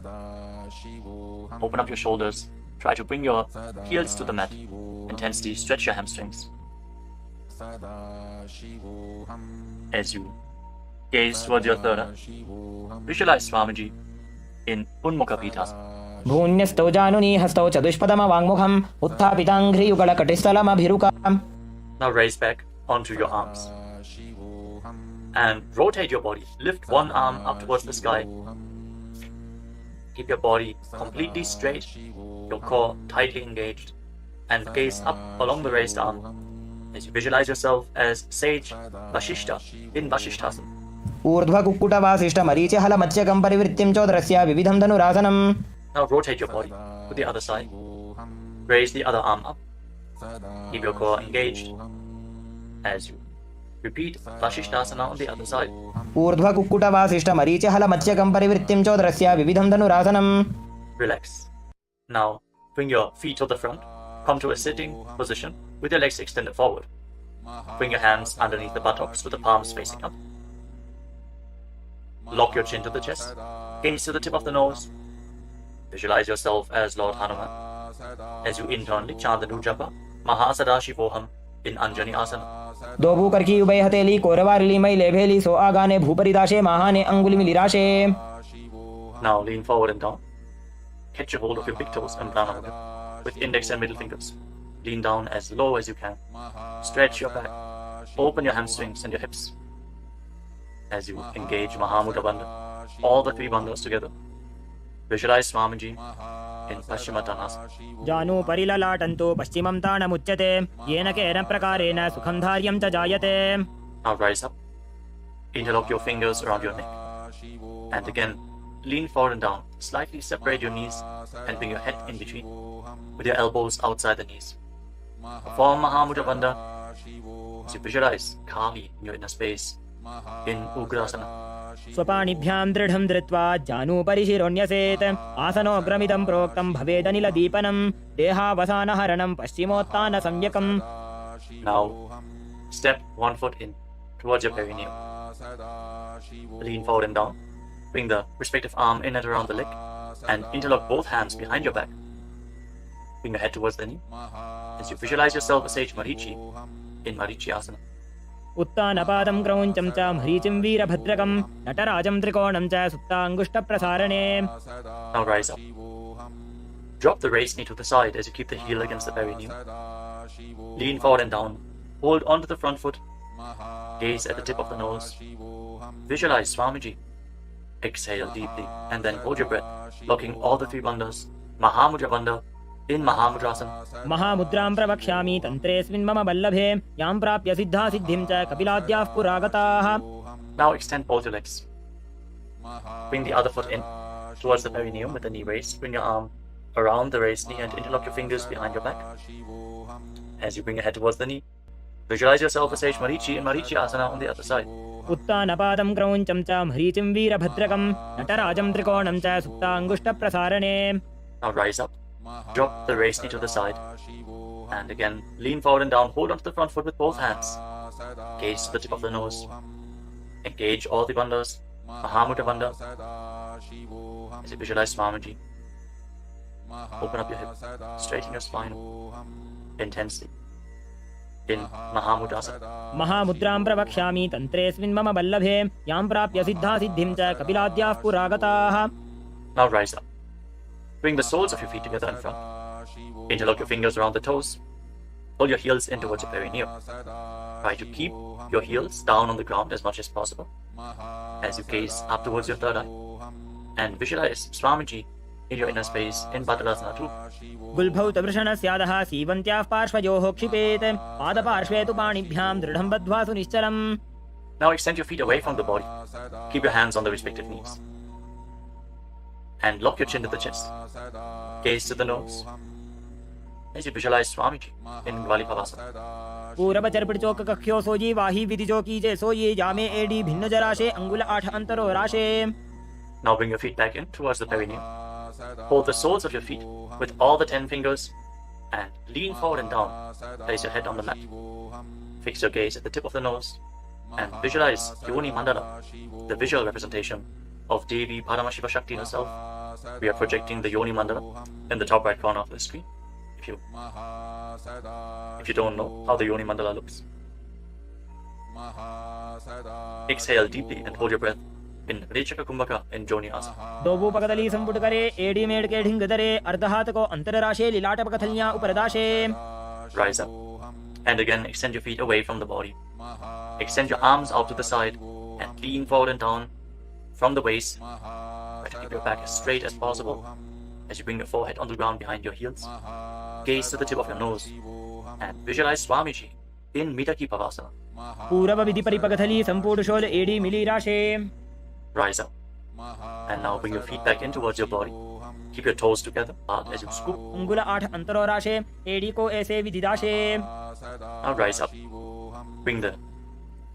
Open up your shoulders. Try to bring your heels to the mat. Intensely stretch your hamstrings. As you gaze towards your third eye, visualize Swamiji in Unmukha Pitasana. भून्यस्तौ जानुनी हस्तौ चतुष्पदम वाङ्मुखम् उत्थापिताङ्घ्रियुगलकटिस्थलमभिरुकाम्. Now raise back onto your arms and rotate your body. Lift one arm up towards the sky. Keep your body completely straight, your core tightly engaged, and gaze up along the raised arm as you visualize yourself as Sage Vashishta in Vashishthasana. ऊर्ध्वकुक्कुटवासिष्ठमरीचिहलमत्स्यकं परिवृत्तिं चोदरस्य विविधं धनुरासनम्. Now rotate your body to the other side. Raise the other arm up. Keep your core engaged as you repeat Vashishthasana on the other side. ऊर्ध्वकुक्कुटवासिष्ठमरीचिहलमत्स्यकं परिवृत्तिं चोदरस्य विविधं धनुरासनम्. Relax. Now bring your feet to the front. Come to a sitting position with your legs extended forward. Bring your hands underneath the buttocks with the palms facing up. Lock your chin to the chest. Gaze to the tip of the nose. Visualize yourself as Lord Hanuman as you internally chant the Nujapa Mahasadashivoham in Anjani Asana. दो भूकर की उभय हथेली कोरवारिली मैले भेली सो आगाने भूपरिदाशे महाने अंगुली मिलिराशे. Now lean forward and down. Catch a hold of your big toes and pranayama with index and middle fingers. Lean down as low as you can. Stretch your back. Open your hamstrings and your hips as you engage Mahamudra Bandha, all the three bandhas together. Visualize Swamiji in Paschimottanasana. जानु परिललाटन्तो पश्चिमं ताणमुच्यते येन केन प्रकारेण सुखं धार्यं च जायते. Now rise up. Interlock your fingers around your neck. And again, lean forward and down. Slightly separate your knees and bring your head in between with your elbows outside the knees. Perform Mahamudra Bandha as you visualize Kali in your inner space in Ugrasana. स्वपाणिभ्यां दृढं धृत्वा जानुपरिशिरोऽन्यसेत् आसनोऽग्रमिदं प्रोक्तं भवेदनिल दीपनं देहावसानहरणं पश्चिमोत्तानसंज्ञकम्. Now step one foot in towards your perineum. Lean forward and down. Bring the respective arm in and around the leg and interlock both hands behind your back. Bring your head towards the knee as you visualize yourself as Sage Marichi in Marichi Asana. उत्तानपादं क्रौञ्चं च मरीचिं वीरभद्रकं नटराजं त्रिकोणं च सुप्ताङ्गुष्ठप्रसारणे. Now rise up. Drop the raised knee to the side as you keep the heel against the perineum. Lean forward and down. Hold onto the front foot. Gaze at the tip of the nose. Visualize Swamiji. Exhale deeply and then hold your breath, locking all the three bandhas. Mahamudra Bandha in Mahamudrasana. महामुद्रां प्रवक्ष्यामि तन्त्रेऽस्मिन् मम वल्लभे यां प्राप्य सिद्धा सिद्धिं च कपिलाद्याः पुरागताः. Now extend both your legs. Bring the other foot in towards the perineum with the knee raised. Bring your arm around the raised knee and interlock your fingers behind your back. As you bring your head towards the knee, visualize yourself as Sage Marichi in Marichi Asana on the other side. उत्तानपादं क्रौञ्चं च मरीचिं वीरभद्रकं नटराजं त्रिकोणं च सुप्ताङ्गुष्ठप्रसारणे. Now rise up. Drop the raised knee to the side. And again, lean forward and down. Hold onto the front foot with both hands. Gaze to the tip of the nose. Engage all the bandhas. Mahamudra Bandha. As you visualize Swamiji. Open up your hip. Straighten your spine. Intensely. In Mahamudrasana. महामुद्रां प्रवक्ष्यामि तन्त्रेऽस्मिन् मम वल्लभे यां प्राप्य सिद्धा सिद्धिं च कपिलाद्याः पुरागताः. Now rise up. Bring the soles of your feet together in front. Interlock your fingers around the toes. Pull your heels in towards your perineum. Try to keep your heels down on the ground as much as possible as you gaze up towards your third eye. And visualize Swamiji in your inner space in Bhadrasana too. गुल्भौ तवृषणस्यादः सीवन्त्याः पार्श्वयोः क्षिपेत् पादपार्श्वे तु पाणिभ्यां दृढं बद्ध्वा सुनिश्चलम्. Now extend your feet away from the body. Keep your hands on the respective knees. And lock your chin to the chest. Gaze to the nose. as you visualize Swamiji in Gvalipavasana. पूरब चरपट चौक कख्यो सोजी वाही विधि जो कीजे सो ये जामे AD भिन्न जराशे अंगुल 8 अंतरो राशे. Now bring your feet back in towards the perineum. Hold the soles of your feet with all the 10 fingers and lean forward and down. Place your head on the mat. Fix your gaze at the tip of the nose and visualize Yoni Mandala, the visual representation of Devi Paramashiva Shakti herself. We are projecting the Yoni Mandala in the top right corner of the screen. If you don't know how the Yoni Mandala looks. Exhale deeply and hold your breath in Rechaka Kumbhaka in Joni Asana. दोबू पकदली संपुट करे AD made के ढिंग दरे अर्धहात को अंतर राशे लीलाट पकथलियां ऊपर दाशे. Rise up and again extend your feet away from the body. Extend your arms out to the side and lean forward and down from the waist. Try to keep your back as straight as possible as you bring your forehead on the ground behind your heels. Gaze to the tip of your nose and visualize Swamiji in Mitaki Pavasana. पूरब विधि परिपकथली संपूर्ण शोल एडी मिली राशे. Rise up and now bring your feet back in towards your body. Keep your toes together hard as you scoop. अंगुल 8 अंतरो राशे AD को ऐसे विधि दाशे. Now rise up. Bring the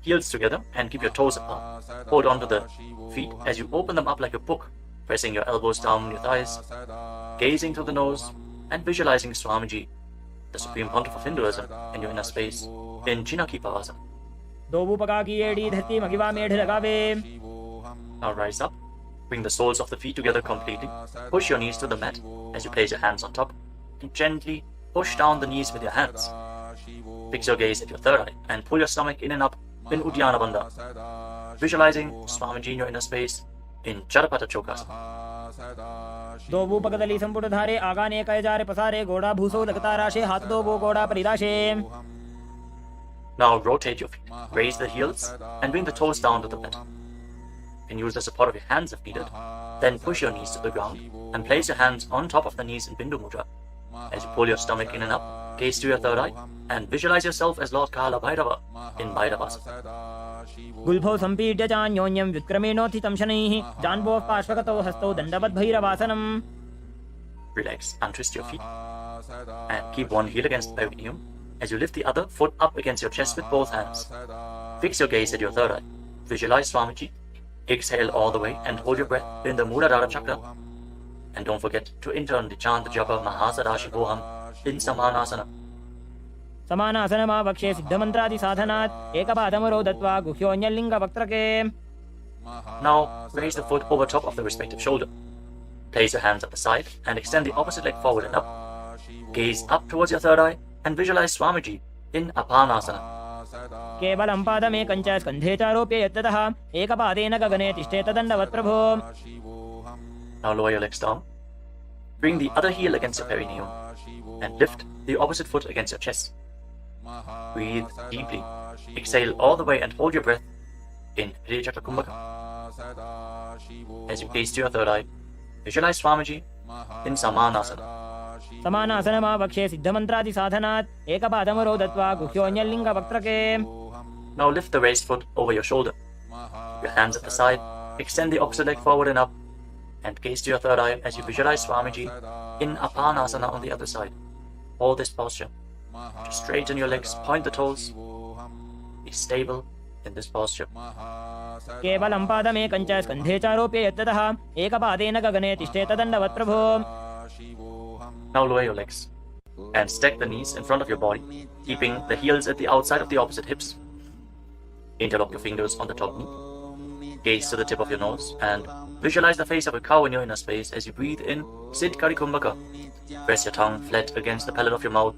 heels together and keep your toes apart. Hold on to the feet as you open them up like a book, pressing your elbows down on your thighs, gazing through the nose and visualizing Swamiji, the supreme pontiff of Hinduism, in your inner space in Chinaki Pavasana. दोबू पका की AD धरती मगिवा मेढ लगावे. Now rise up. Bring the soles of the feet together completely. Push your knees to the mat as you place your hands on top and gently push down the knees with your hands. Fix your gaze at your third eye and pull your stomach in and up in Uddiyana Bandha. Visualizing Swamiji in your inner space in Charapata Chokasana. दोबू पकदली संपुट धारे आगाने कय जारे पसारे गोड़ा भूसो लगता राशे हाथ दो वो गोड़ा परिदाशे. Now rotate your feet. Raise the heels and bring the toes down to the mat. You can use the support of your hands if needed. Then push your knees to the ground and place your hands on top of the knees in Bindu Mudra. As you pull your stomach in and up, gaze to your third eye and visualize yourself as Lord Kala Bhairava in Bhairavasana. गुल्फो संपीड्य चान्योन्यं व्युत्क्रमेणोत्थितं शनैः जान्वोः पार्श्वगतौ हस्तौ दण्डवद् भैरवासनम्. Relax and twist your feet and keep one heel against the perineum as you lift the other foot up against your chest with both hands. Fix your gaze at your third eye. Visualize Swamiji. Exhale all the way and hold your breath in the Muladhara chakra. And don't forget to internally chant the japa Mahasadashivoham in Samanasana. समानासनमा वक्षे सिद्धमन्त्रादि साधनात् एकपादमरो दत्वा गुह्योऽन्यलिङ्ग वक्त्रके. Now raise the foot over top of the respective shoulder. Place your hands at the side and extend the opposite leg forward and up. Gaze up towards your third eye and visualize Swamiji in Apanasana. केवलं पादमेकं च स्कन्धे च आरोप्य यत्ततः एकपादेन गगने तिष्ठेत दण्डवत् प्रभो. Now lower your legs down. Bring the other heel against your perineum and lift the opposite foot against your chest. Breathe deeply. Exhale all the way and hold your breath in Rechaka Kumbhaka. As you gaze to your third eye, visualize Swamiji in Samanasana. समानासनमा वक्षे सिद्धमन्त्रादि साधनात् एकपादमरो दत्वा गुह्योऽन्यलिङ्ग वक्त्रके. Now lift the raised foot over your shoulder. Your hands at the side, extend the opposite leg forward and up, and gaze to your third eye as you visualize Swamiji in Apanasana on the other side. Hold this posture. Just straighten your legs, point the toes. Be stable in this posture. केवलं पादमेकं च स्कन्धे च आरोप्य यत्ततः एकपादेन गगने तिष्ठेत दण्डवत् प्रभो. Now lower your legs and stack the knees in front of your body, keeping the heels at the outside of the opposite hips. Interlock your fingers on the top knee. Gaze to the tip of your nose and visualize the face of a cow in your inner space as you breathe in Siddhkari Kumbhaka. Press your tongue flat against the palate of your mouth,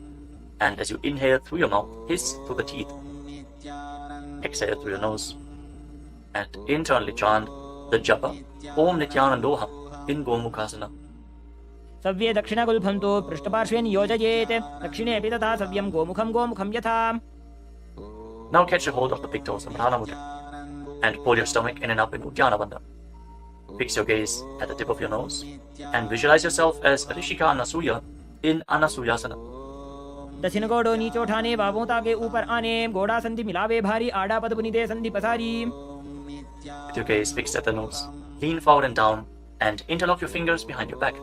and as you inhale through your mouth, hiss through the teeth. Exhale through your nose and internally chant the japa Om Nithyananda Yoga in Gomukhasana. सव्ये दक्षिणगुल्फं तु पृष्ठपार्श्वे नियोजयेत् दक्षिणेऽपि तथा सव्यं गोमुखं गोमुखं यथा. Now catch a hold of the big toes of Dharana Mudra and pull your stomach in and up in Uddiyana Bandha. Fix your gaze at the tip of your nose and visualize yourself as Rishika Anasuya in Anasuyasana. दक्षिण गोड़ो नीचो ठाने बाबों ताके ऊपर आने गोड़ा संधि मिलावे भारी आड़ा पद बुनिदे संधि पसारी. With your gaze fixed at the nose, lean forward and down and interlock your fingers behind your back.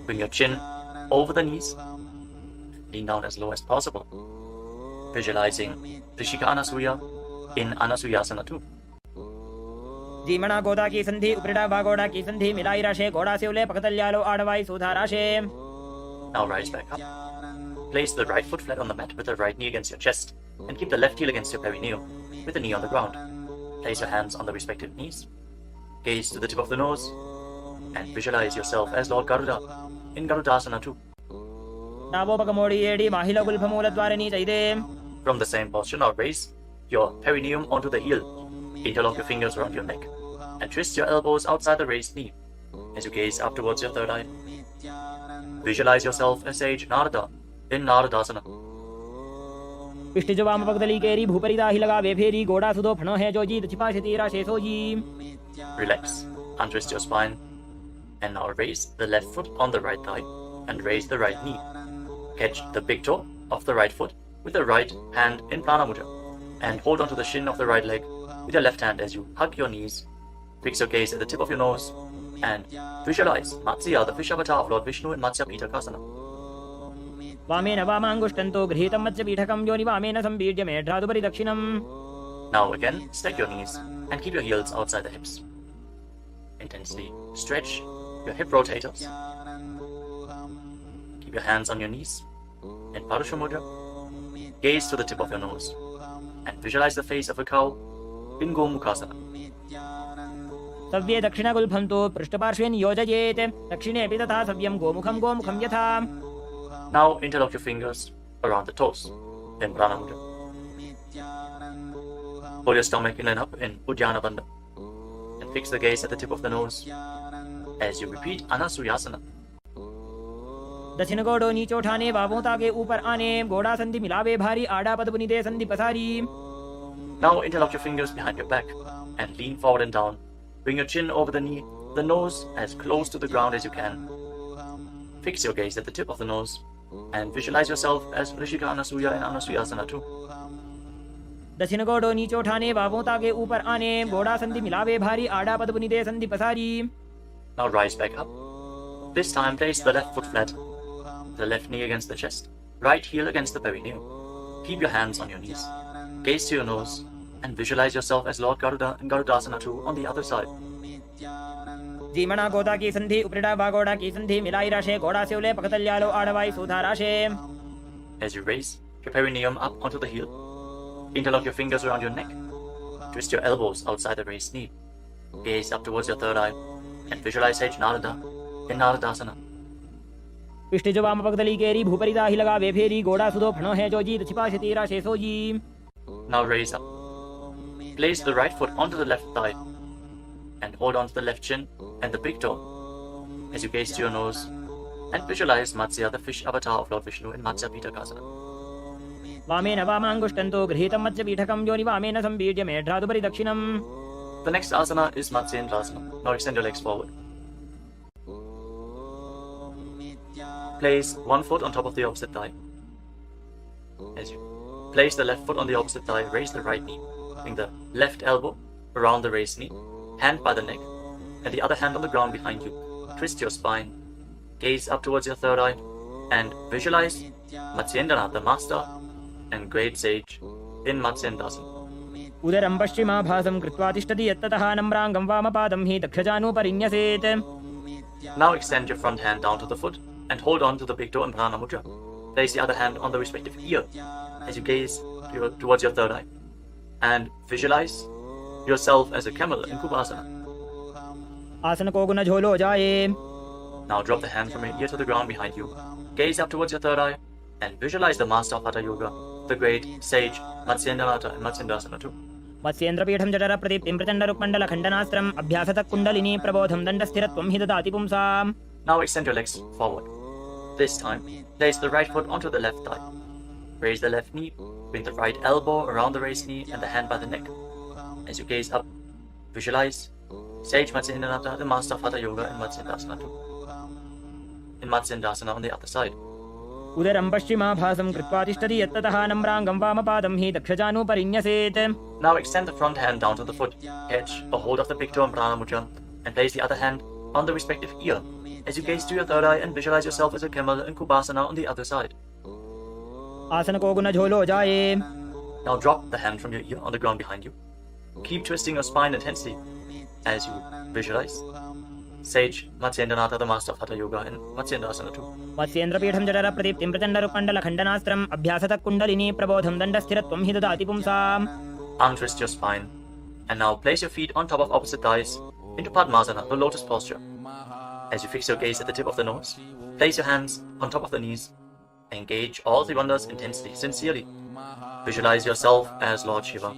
Bring your chin over the knees. lean down as low as possible, visualizing Rishika Anasuya in Anasuyasana 2. जीमणा गोदा की संधि उपरिड़ा भागोड़ा की संधि मिलाई राशे घोड़ा से उले पकतल्यालो आड़वाई सुधा राशे. Now rise back up. Place the right foot flat on the mat with the right knee against your chest, and keep the left heel against your perineum with the knee on the ground. Place your hands on the respective knees. Gaze to the tip of the nose and visualize yourself as Lord Garuda in Garudasana 2. नावोपकमोड़ी एडी माहिला गुल्फमूलद्वारिणी चैदे. From the same posture, now raise your perineum onto the heel. Interlock your fingers around your neck and twist your elbows outside the raised knee as you gaze up towards your third eye. Visualize yourself as sage Narada in Naradasana. पिष्टिजो वाम पगदली केरी भूपरिदा ही लगा वे फेरी गोड़ा सुदो फणो है जो जी दछिपा शतीरा शेषो जी. Relax, untwist your spine, and now raise the left foot on the right thigh and raise the right knee. Catch the big toe of the right foot with the right hand in Prana Mudra and hold onto the shin of the right leg with your left hand as you hug your knees. Fix your gaze at the tip of your nose and visualize Matsya, the fish avatar of Lord Vishnu in Matsya Pitakasana. वामेन वामांगुष्टन्तो गृहीतं मत्स्य पीठकं योनि वामेन संबीड्य मेढ्रादुपरि दक्षिणम्. Now again, stack your knees and keep your heels outside the hips. Intensely stretch your hip rotators. Keep your hands on your knees in Parusha Mudra. Gaze to the tip of your nose and visualize the face of a cow in Gomukhasana. सव्ये दक्षिणगुल्फन्तो पृष्ठपार्श्वे नियोजयेत्. दक्षिणेऽपि तथा सव्यं गोमुखं गोमुखं यथा. Now interlock your fingers around the toes in Prana Mudra. Pull your stomach in and up in Uddiyana Bandha and fix the gaze at the tip of the nose as you repeat Anasuyasana. दक्षिण गोड़ो नीचो ठाने बाबों के ऊपर आने गोड़ा संधि मिलावे भारी आड़ा पद बुनिदे संधि पसारी. Now interlock your fingers behind your back and lean forward and down. Bring your chin over the knee, the nose as close to the ground as you can. Fix your gaze at the tip of the nose and visualize yourself as Rishika Anasuya in Anasuyasana 2. दक्षिण गोड़ो नीचो ठाने बाबों के ऊपर आने गोड़ा संधि मिलावे भारी आड़ा पद बुनिदे संधि पसारी. Now rise back up. This time place the left foot flat, the left knee against the chest, right heel against the perineum. Keep your hands on your knees. Gaze to your nose and visualize yourself as Lord Garuda in Garudasana 2 on the other side. जीमणा गोदा की संधि उपरिड़ा बागोड़ा की संधि मिलाई राशे घोड़ा से उले पकतल्यालो आड़वाई सुधा राशे. As you raise your perineum up onto the heel, interlock your fingers around your neck, twist your elbows outside the raised knee, gaze up towards your third eye, and visualize sage Narada in Naradasana. पिष्टिजो वाम पगदली केरी भूपरिदा ही लगा वे फेरी गोड़ा सुदो फणो है जो जी दछिपा शतीरा शेषो जी. Now raise up. Place the right foot onto the left thigh and hold on to the left chin and the big toe as you gaze to your nose and visualize Matsya, the fish avatar of Lord Vishnu in Matsya Pitakasana. वामेन वामांगुष्टन्तो गृहीतं मत्स्य पीठकं योनि वामेन संबीड्य मेढ्रादुपरि दक्षिणम्. The next asana is Matsyendrasana. Now extend your legs forward. Place one foot on top of the opposite thigh. As you place the left foot on the opposite thigh, raise the right knee. Bring the left elbow around the raised knee, hand by the neck, and the other hand on the ground behind you. Twist your spine, gaze up towards your third eye, and visualize Matsyendranath, the master and great sage in Matsyendrasana. उदरं पश्चिमाभासं कृत्वा तिष्ठति यत्ततः नम्राङ्गं वामपादं हि दक्षजानुपरिन्यसेत्. Now extend your front hand down to the foot and hold on to the big toe in Prana Mudra. Place the other hand on the respective ear as you gaze towards your third eye and visualize yourself as a camel in Kubasana. आसन को गुण झोलो जाए. Now drop the hand from your ear to the ground behind you. Gaze up towards your third eye and visualize the master of Hatha Yoga, the great sage Matsyendranath in Matsyendrasana 2. मत्स्येन्द्रपीठं जठर प्रदीप्तिं प्रचण्डरुक्मण्डल खण्डनास्त्रम् अभ्यासतः kundalini प्रबोधं दण्डस्थिरत्वं हि ददाति पुंसाम्. Now extend your legs forward. This time, place the right foot onto the left thigh. Raise the left knee, bring the right elbow around the raised knee and the hand by the neck. As you gaze up, visualize sage Matsyendranath, the master of Hatha Yoga in Matsyendrasana 2. In Matsyendrasana on the other side. उदरं पश्चिमाभासं कृत्वा तिष्ठति यत्ततः नम्राङ्गं वामपादं हि दक्षजानुपरिन्यसेत्. Now extend the front hand down to the foot. Catch a hold of the big toe in Prana Mudra and place the other hand on the respective ear as you gaze to your third eye and visualize yourself as a camel in Kubasana on the other side. आसन को गुण झोलो जाए। Now drop the hand from your ear on the ground behind you. Keep twisting your spine intensely as you visualize Sage Matsyendranatha, the master of Hatha Yoga, and Matsyendra too. मत्स्येन्द्रपीठं जठर प्रदीप्तिं प्रचण्डरुकण्डलखण्डनास्त्रम् अभ्यासतः kundalini प्रबोधं दण्डस्थिरत्वं हि ददाति पुंसाम्। Untwist your spine and now place your feet on top of opposite thighs into Padmasana, the lotus posture. As you fix your gaze at the tip of the nose, place your hands on top of the knees. Engage all three bandhas intensely, sincerely. Visualize yourself as Lord Shiva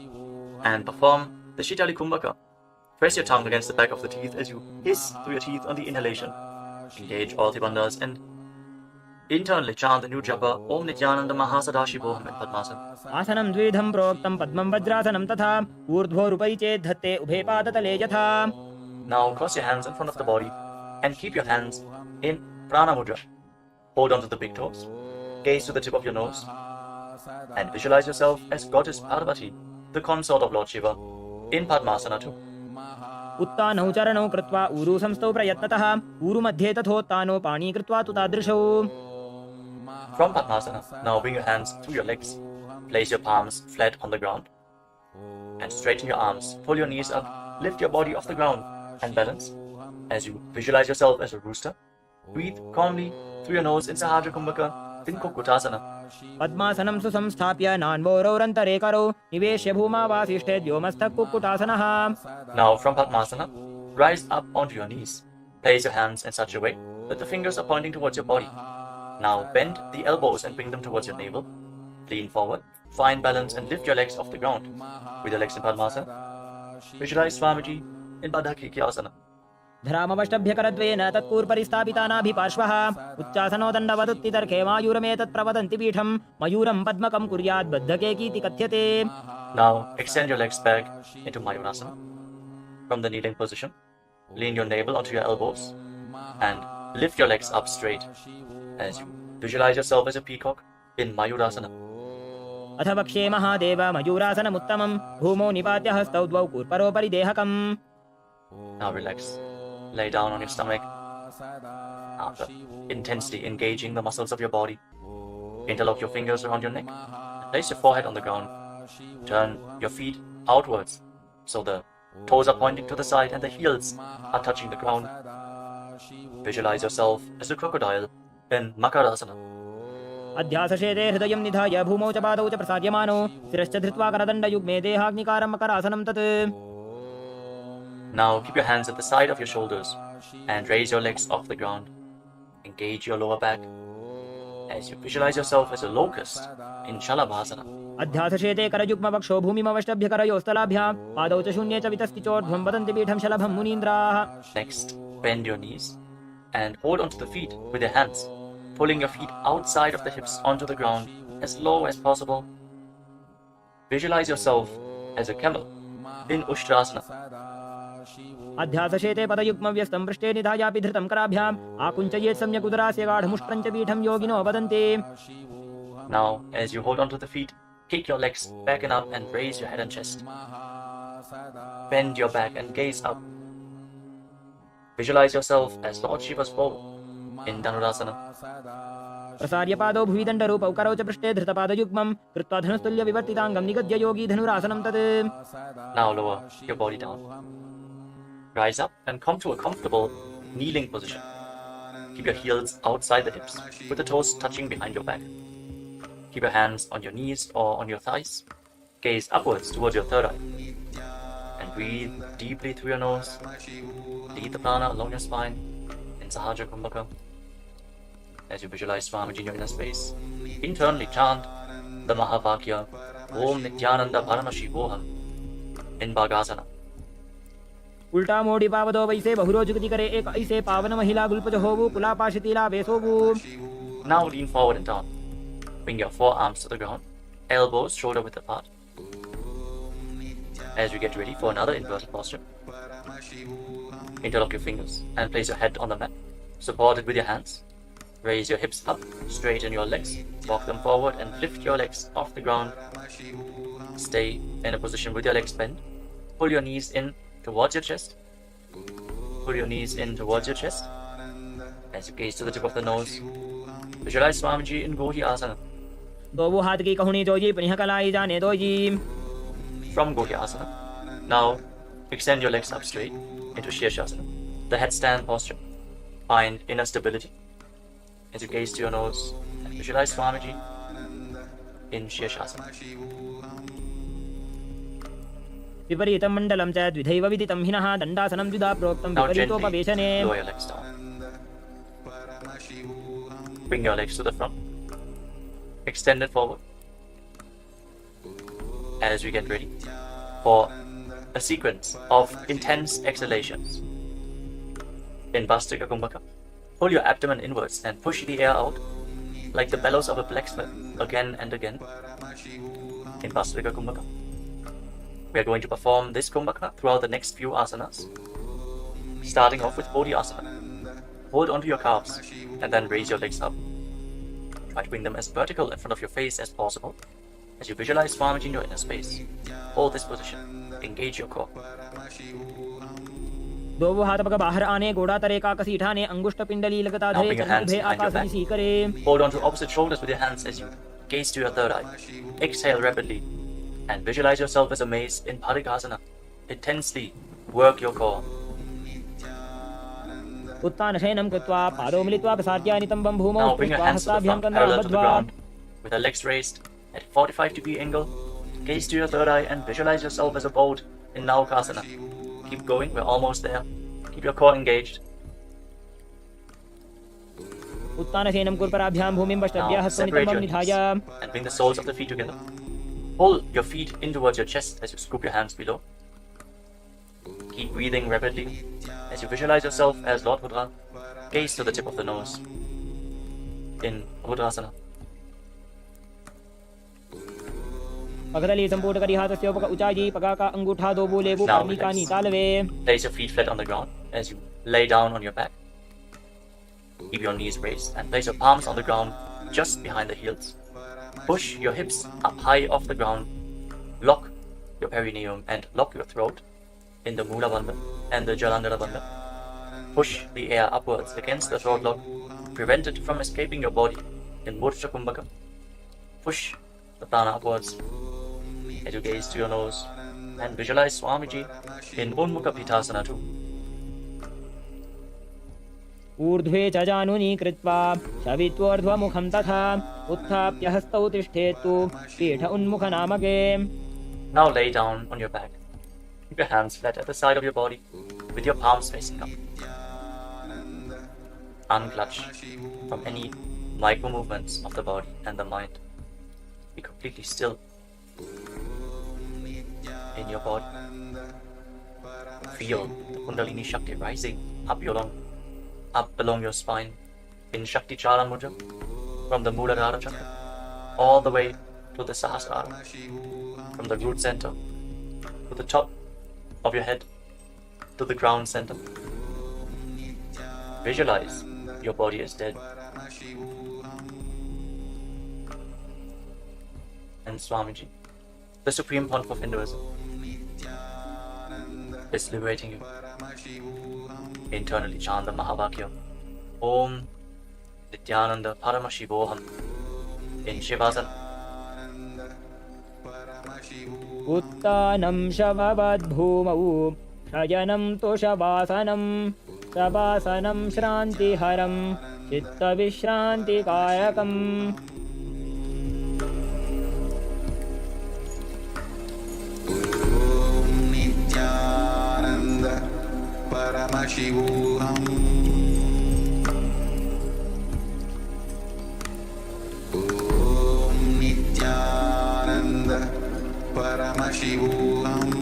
and perform the Shitali Kumbhaka. Press your tongue against the back of the teeth as you hiss through your teeth on the inhalation. Engage all three bandhas and internally chant the new japa Om Nithyananda Yoga in Padmasana. आसनं द्विधं प्रोक्तं पद्मं वज्रासनं तथा ऊर्ध्वोरुपरि चेत् धत्ते उभे पादतले यथा। Now cross your hands in front of the body and keep your hands in prana mudra. Hold on to the big toes. Gaze to the tip of your nose and visualize yourself as Goddess Parvati, the consort of Lord Shiva, in Padmasana too. उत्तानौ चरणौ कृत्वा ऊरु संस्थौ प्रयत्नतः ऊरु मध्ये तथोत्तानो पाणी कृत्वा तु तादृशौ। From Padmasana, now bring your hands through your legs. Place your palms flat on the ground and straighten your arms. Pull your knees up, lift your body off the ground and balance. As you visualize yourself as a rooster, breathe calmly through your nose in Sahaja Kumbhaka in Kukutasana. पद्मासनं सुसंस्थाप्य नान्वोरौरन्तरे करौ निवेश्य भूमावासिष्ठे व्योमस्थः कुक्कुटासनः। Now from Padmasana, rise up onto your knees. Place your hands in such a way that the fingers are pointing towards your body. Now bend the elbows and bring them towards your navel. Lean forward, find balance and lift your legs off the ground. With your legs in Padmasana, visualize Swamiji in Bandhas. धरामवष्टभ्यकरद्वेन तत्पूर्परिस्थापितानाभिपार्श्वः उच्चासनो दण्डवदुत्तितर्खे मायूरमेतत् प्रवदन्ति पीठं मयूरं पद्मकं कुर्यात् बद्धकेकीति कथ्यते। Now extend your legs back into Mayurasana. From the kneeling position, lean your navel onto your elbows and lift your legs up straight as you visualize yourself as a peacock in Mayurasana. अथ वक्ष्ये महादेव मयूरासनमुत्तमं भूमौ निपात्य हस्तौ द्वौ कूर्परोपरि देहकम्। Now relax. Lay down on your stomach. After intensely engaging the muscles of your body, interlock your fingers around your neck. Place your forehead on the ground. Turn your feet outwards so the toes are pointing to the side and the heels are touching the ground. Visualize yourself as a crocodile in Makarasana. अध्यासशेते हृदयं निधाय भूमौ च पादौ च प्रसार्यमानो शिरश्च धृत्वा करदण्डयुग्मे देहाग्निकारं मकरासनं तत्। Now keep your hands at the side of your shoulders and raise your legs off the ground. Engage your lower back as you visualize yourself as a locust in Shalabhasana. अध्यासशेते करयुग्मवक्षो भूमिमवष्टभ्यकरयोस्तलाभ्यां पादौ च शून्ये च वितस्तिचोर्ध्वं वदन्ति पीठं शलभं मुनीन्द्राः। Next, bend your knees and hold onto the feet with your hands, pulling your feet outside of the hips onto the ground as low as possible. Visualize yourself as a camel in Ushtrasana. अध्यासशेते पदयुग्मव्यस्तं पृष्ठे निधायापि धृतं कराभ्याम् आकुञ्चयेत् सम्यक् उदरास्य गाढमुष्ट्रं च पीठं योगिनो वदन्ति। Now, as you hold onto the feet, kick your legs back and up and raise your head and chest. Bend your back and gaze up. Visualize yourself as Lord Shiva's bow in Dhanurasana. प्रसार्य पादौ भुवि दण्डरूपौ करौ च पृष्ठे धृतपादयुग्मं कृत्वा धनुस्तुल्य विवर्तिताङ्गं निगद्य योगी धनुरासनं तत्। Now lower your body down. Rise up and come to a comfortable kneeling position. Keep your heels outside the hips with the toes touching behind your back. Keep your hands on your knees or on your thighs. Gaze upwards towards your third eye. And breathe deeply through your nose. Lead the prana along your spine in Sahaja Kumbhaka. As you visualize Swamiji in your inner space, internally chant the Mahavakya Om Nithyananda Paramashivam in Bhagasana. उल्टा मोड़ी पावदो वैसे बहुरोजुगति करे एक ऐसे पावन महिला गुल्पज होवु कुलापाशितीला वेसोवु। Now lean forward and down. Bring your forearms to the ground, elbows shoulder width apart. As you get ready for another inverted posture, interlock your fingers and place your head on the mat, supported with your hands. Raise your hips up, straighten your legs, walk them forward and lift your legs off the ground. Stay in a position with your legs bent. Pull your knees in towards your chest. Pull your knees in towards your chest. As you gaze to the tip of the nose, visualize Swamiji in Gohi Asana. दो हाथ की कहुनी दो जी, पुनः कलाई जाने दो जी. From Gohyasana, now extend your legs up straight into Shirshasana, the headstand posture. Find inner stability as you gaze to your nose and visualize Swamiji in Shirshasana. विपरीतं मण्डलं च द्विधैव विदितं हिनः दण्डासनं द्विधा प्रोक्तं Now gently विपरीतोपवेशने. lower your legs down. Bring your legs to the front. Extend it forward as we get ready for a sequence of intense exhalations. In Bhastrika Kumbhaka, pull your abdomen inwards and push the air out like the bellows of a blacksmith again and again. In Bhastrika Kumbhaka, we are going to perform this Kumbhaka throughout the next few asanas, starting off with Bodhyasana. Hold onto your calves and then raise your legs up. Try to bring them as vertical in front of your face as possible as you visualize Swamiji in your inner space. Hold this position. Engage your core. दो हाथ पग बाहर आने, गोड़ा तरे का कसी ठाने, अंगुष्ठ पिंडली लगता Now धरे, bring your चरण hands उभे behind your आकाश back. दिसी करे. Hold on to opposite shoulders with your hands as you gaze to your third eye. Exhale rapidly and visualize yourself as a mace in Bharikasana. Intensely work your core. उत्तान शयनं कृत्वा पादौ मिलित्वा प्रसार्य नितम्बं भूमौ Now bring your स्पृष्ट्वा hands to the हस्ताभ्यां front, कन्दां parallel to the बद्ध्वा. ground, with your legs raised at 45-degree angle. Gaze to your third eye and visualize yourself as a boat in Naukasana. Keep going, we're almost there. Keep your core engaged. उत्तान शयनं कुर्पराभ्यां भूमिं पष्टभ्य Now हस्तौ separate नितम्बं your निधाय. knees and bring the soles of the feet together. Pull your feet in towards your chest as you scoop your hands below. Keep breathing rapidly as you visualize yourself as Lord Rudra. Gaze to the tip of the nose in Rudrasana. पगदली संपूर्ण करी हाथस्य उपक उचाई पगा का अंगूठा दो बोले वो Now पानी का relax. नितालवे. Place your feet flat on the ground as you lay down on your back. Keep your knees raised and place your palms on the ground just behind the heels. Push your hips up high off the ground. Lock your perineum and lock your throat in the Mula Bandha and the Jalandhara Bandha. Push the air upwards against the throat lock. Prevent it from escaping your body in Murcha Kumbhaka. Push the prana upwards as you gaze to your nose and visualize Swamiji in Unmukha Pitasana too. ऊर्ध्वे च जानुनी कृत्वा शवित्वोर्ध्वमुखं तथा उत्थाप्य हस्तौ तिष्ठेत्तु पीठ उन्मुखनामके. Now lay down on your back. Keep your hands flat at the side of your body with your palms facing up. Unclutch from any micro movements of the body and the mind. Be completely still in your body. Feel the Kundalini Shakti rising up along your spine in Shakti Charan Mudra from the Muladhara Chakra all the way to the Sahasrara, from the root center to the top of your head to the ground center. Visualize your body is dead and Swamiji, the supreme pontiff of Hinduism, is liberating you. Internally chant the Mahavakya Om Nithyananda Paramashivoham in Shivasana. उत्तानं शववद्भूमौ शयनं तु शवासनं शवासनं श्रान्तिहरं चित्तविश्रान्तिकायकम्. नित्यानन्द परमशिवोऽहम् ॐ नित्यानन्द परमशिवोऽहम्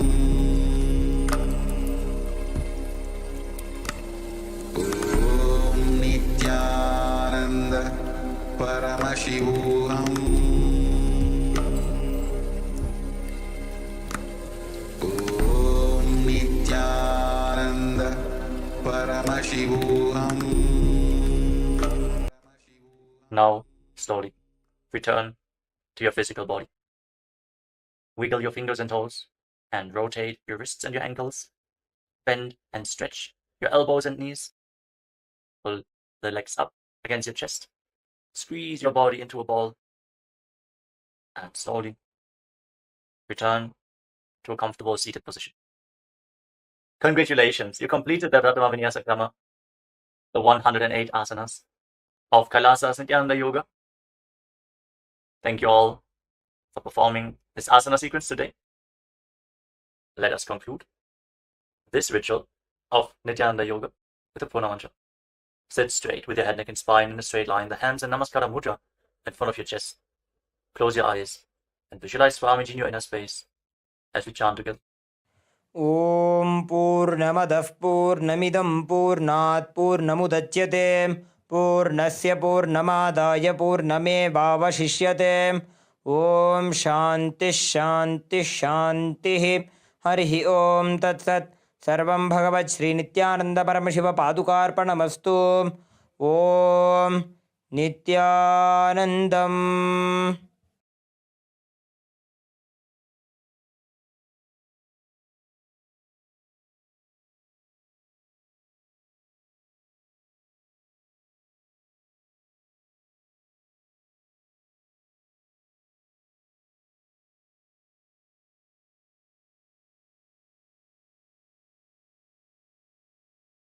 ॐ नित्यानन्द परमशिवोऽहम् ॐ नित्यानन्द परमशिवोऽहम्. Now, slowly, return to your physical body. Wiggle your fingers and toes and rotate your wrists and your ankles. Bend and stretch your elbows and knees. Pull the legs up against your chest. Squeeze your body into a ball. And slowly return to a comfortable seated position. Congratulations, you completed the Pratama Vinyasa Krama, the 108 asanas of Kailasa's Nithyananda Yoga. Thank you all for performing this asana sequence today. Let us conclude this ritual of Nithyananda Yoga with a Purna mantra. Sit straight with your head, neck, and spine in a straight line, the hands in Namaskara mudra in front of your chest. Close your eyes and visualize Swamiji in your inner space as we chant together. ॐ पूर्णमदः पूर्णमिदं पूर्णात् पूर्णमुदच्यते पूर्णस्य पूर्णमादाय पूर्णमेवावशिष्यते ॐ शान्तिः शान्तिः शान्तिः हरिः ॐ तत्सत् सर्वं भगवत् श्रीनित्यानन्दपरमशिवपादुकार्पणमस्तु ॐ नित्यानन्दम्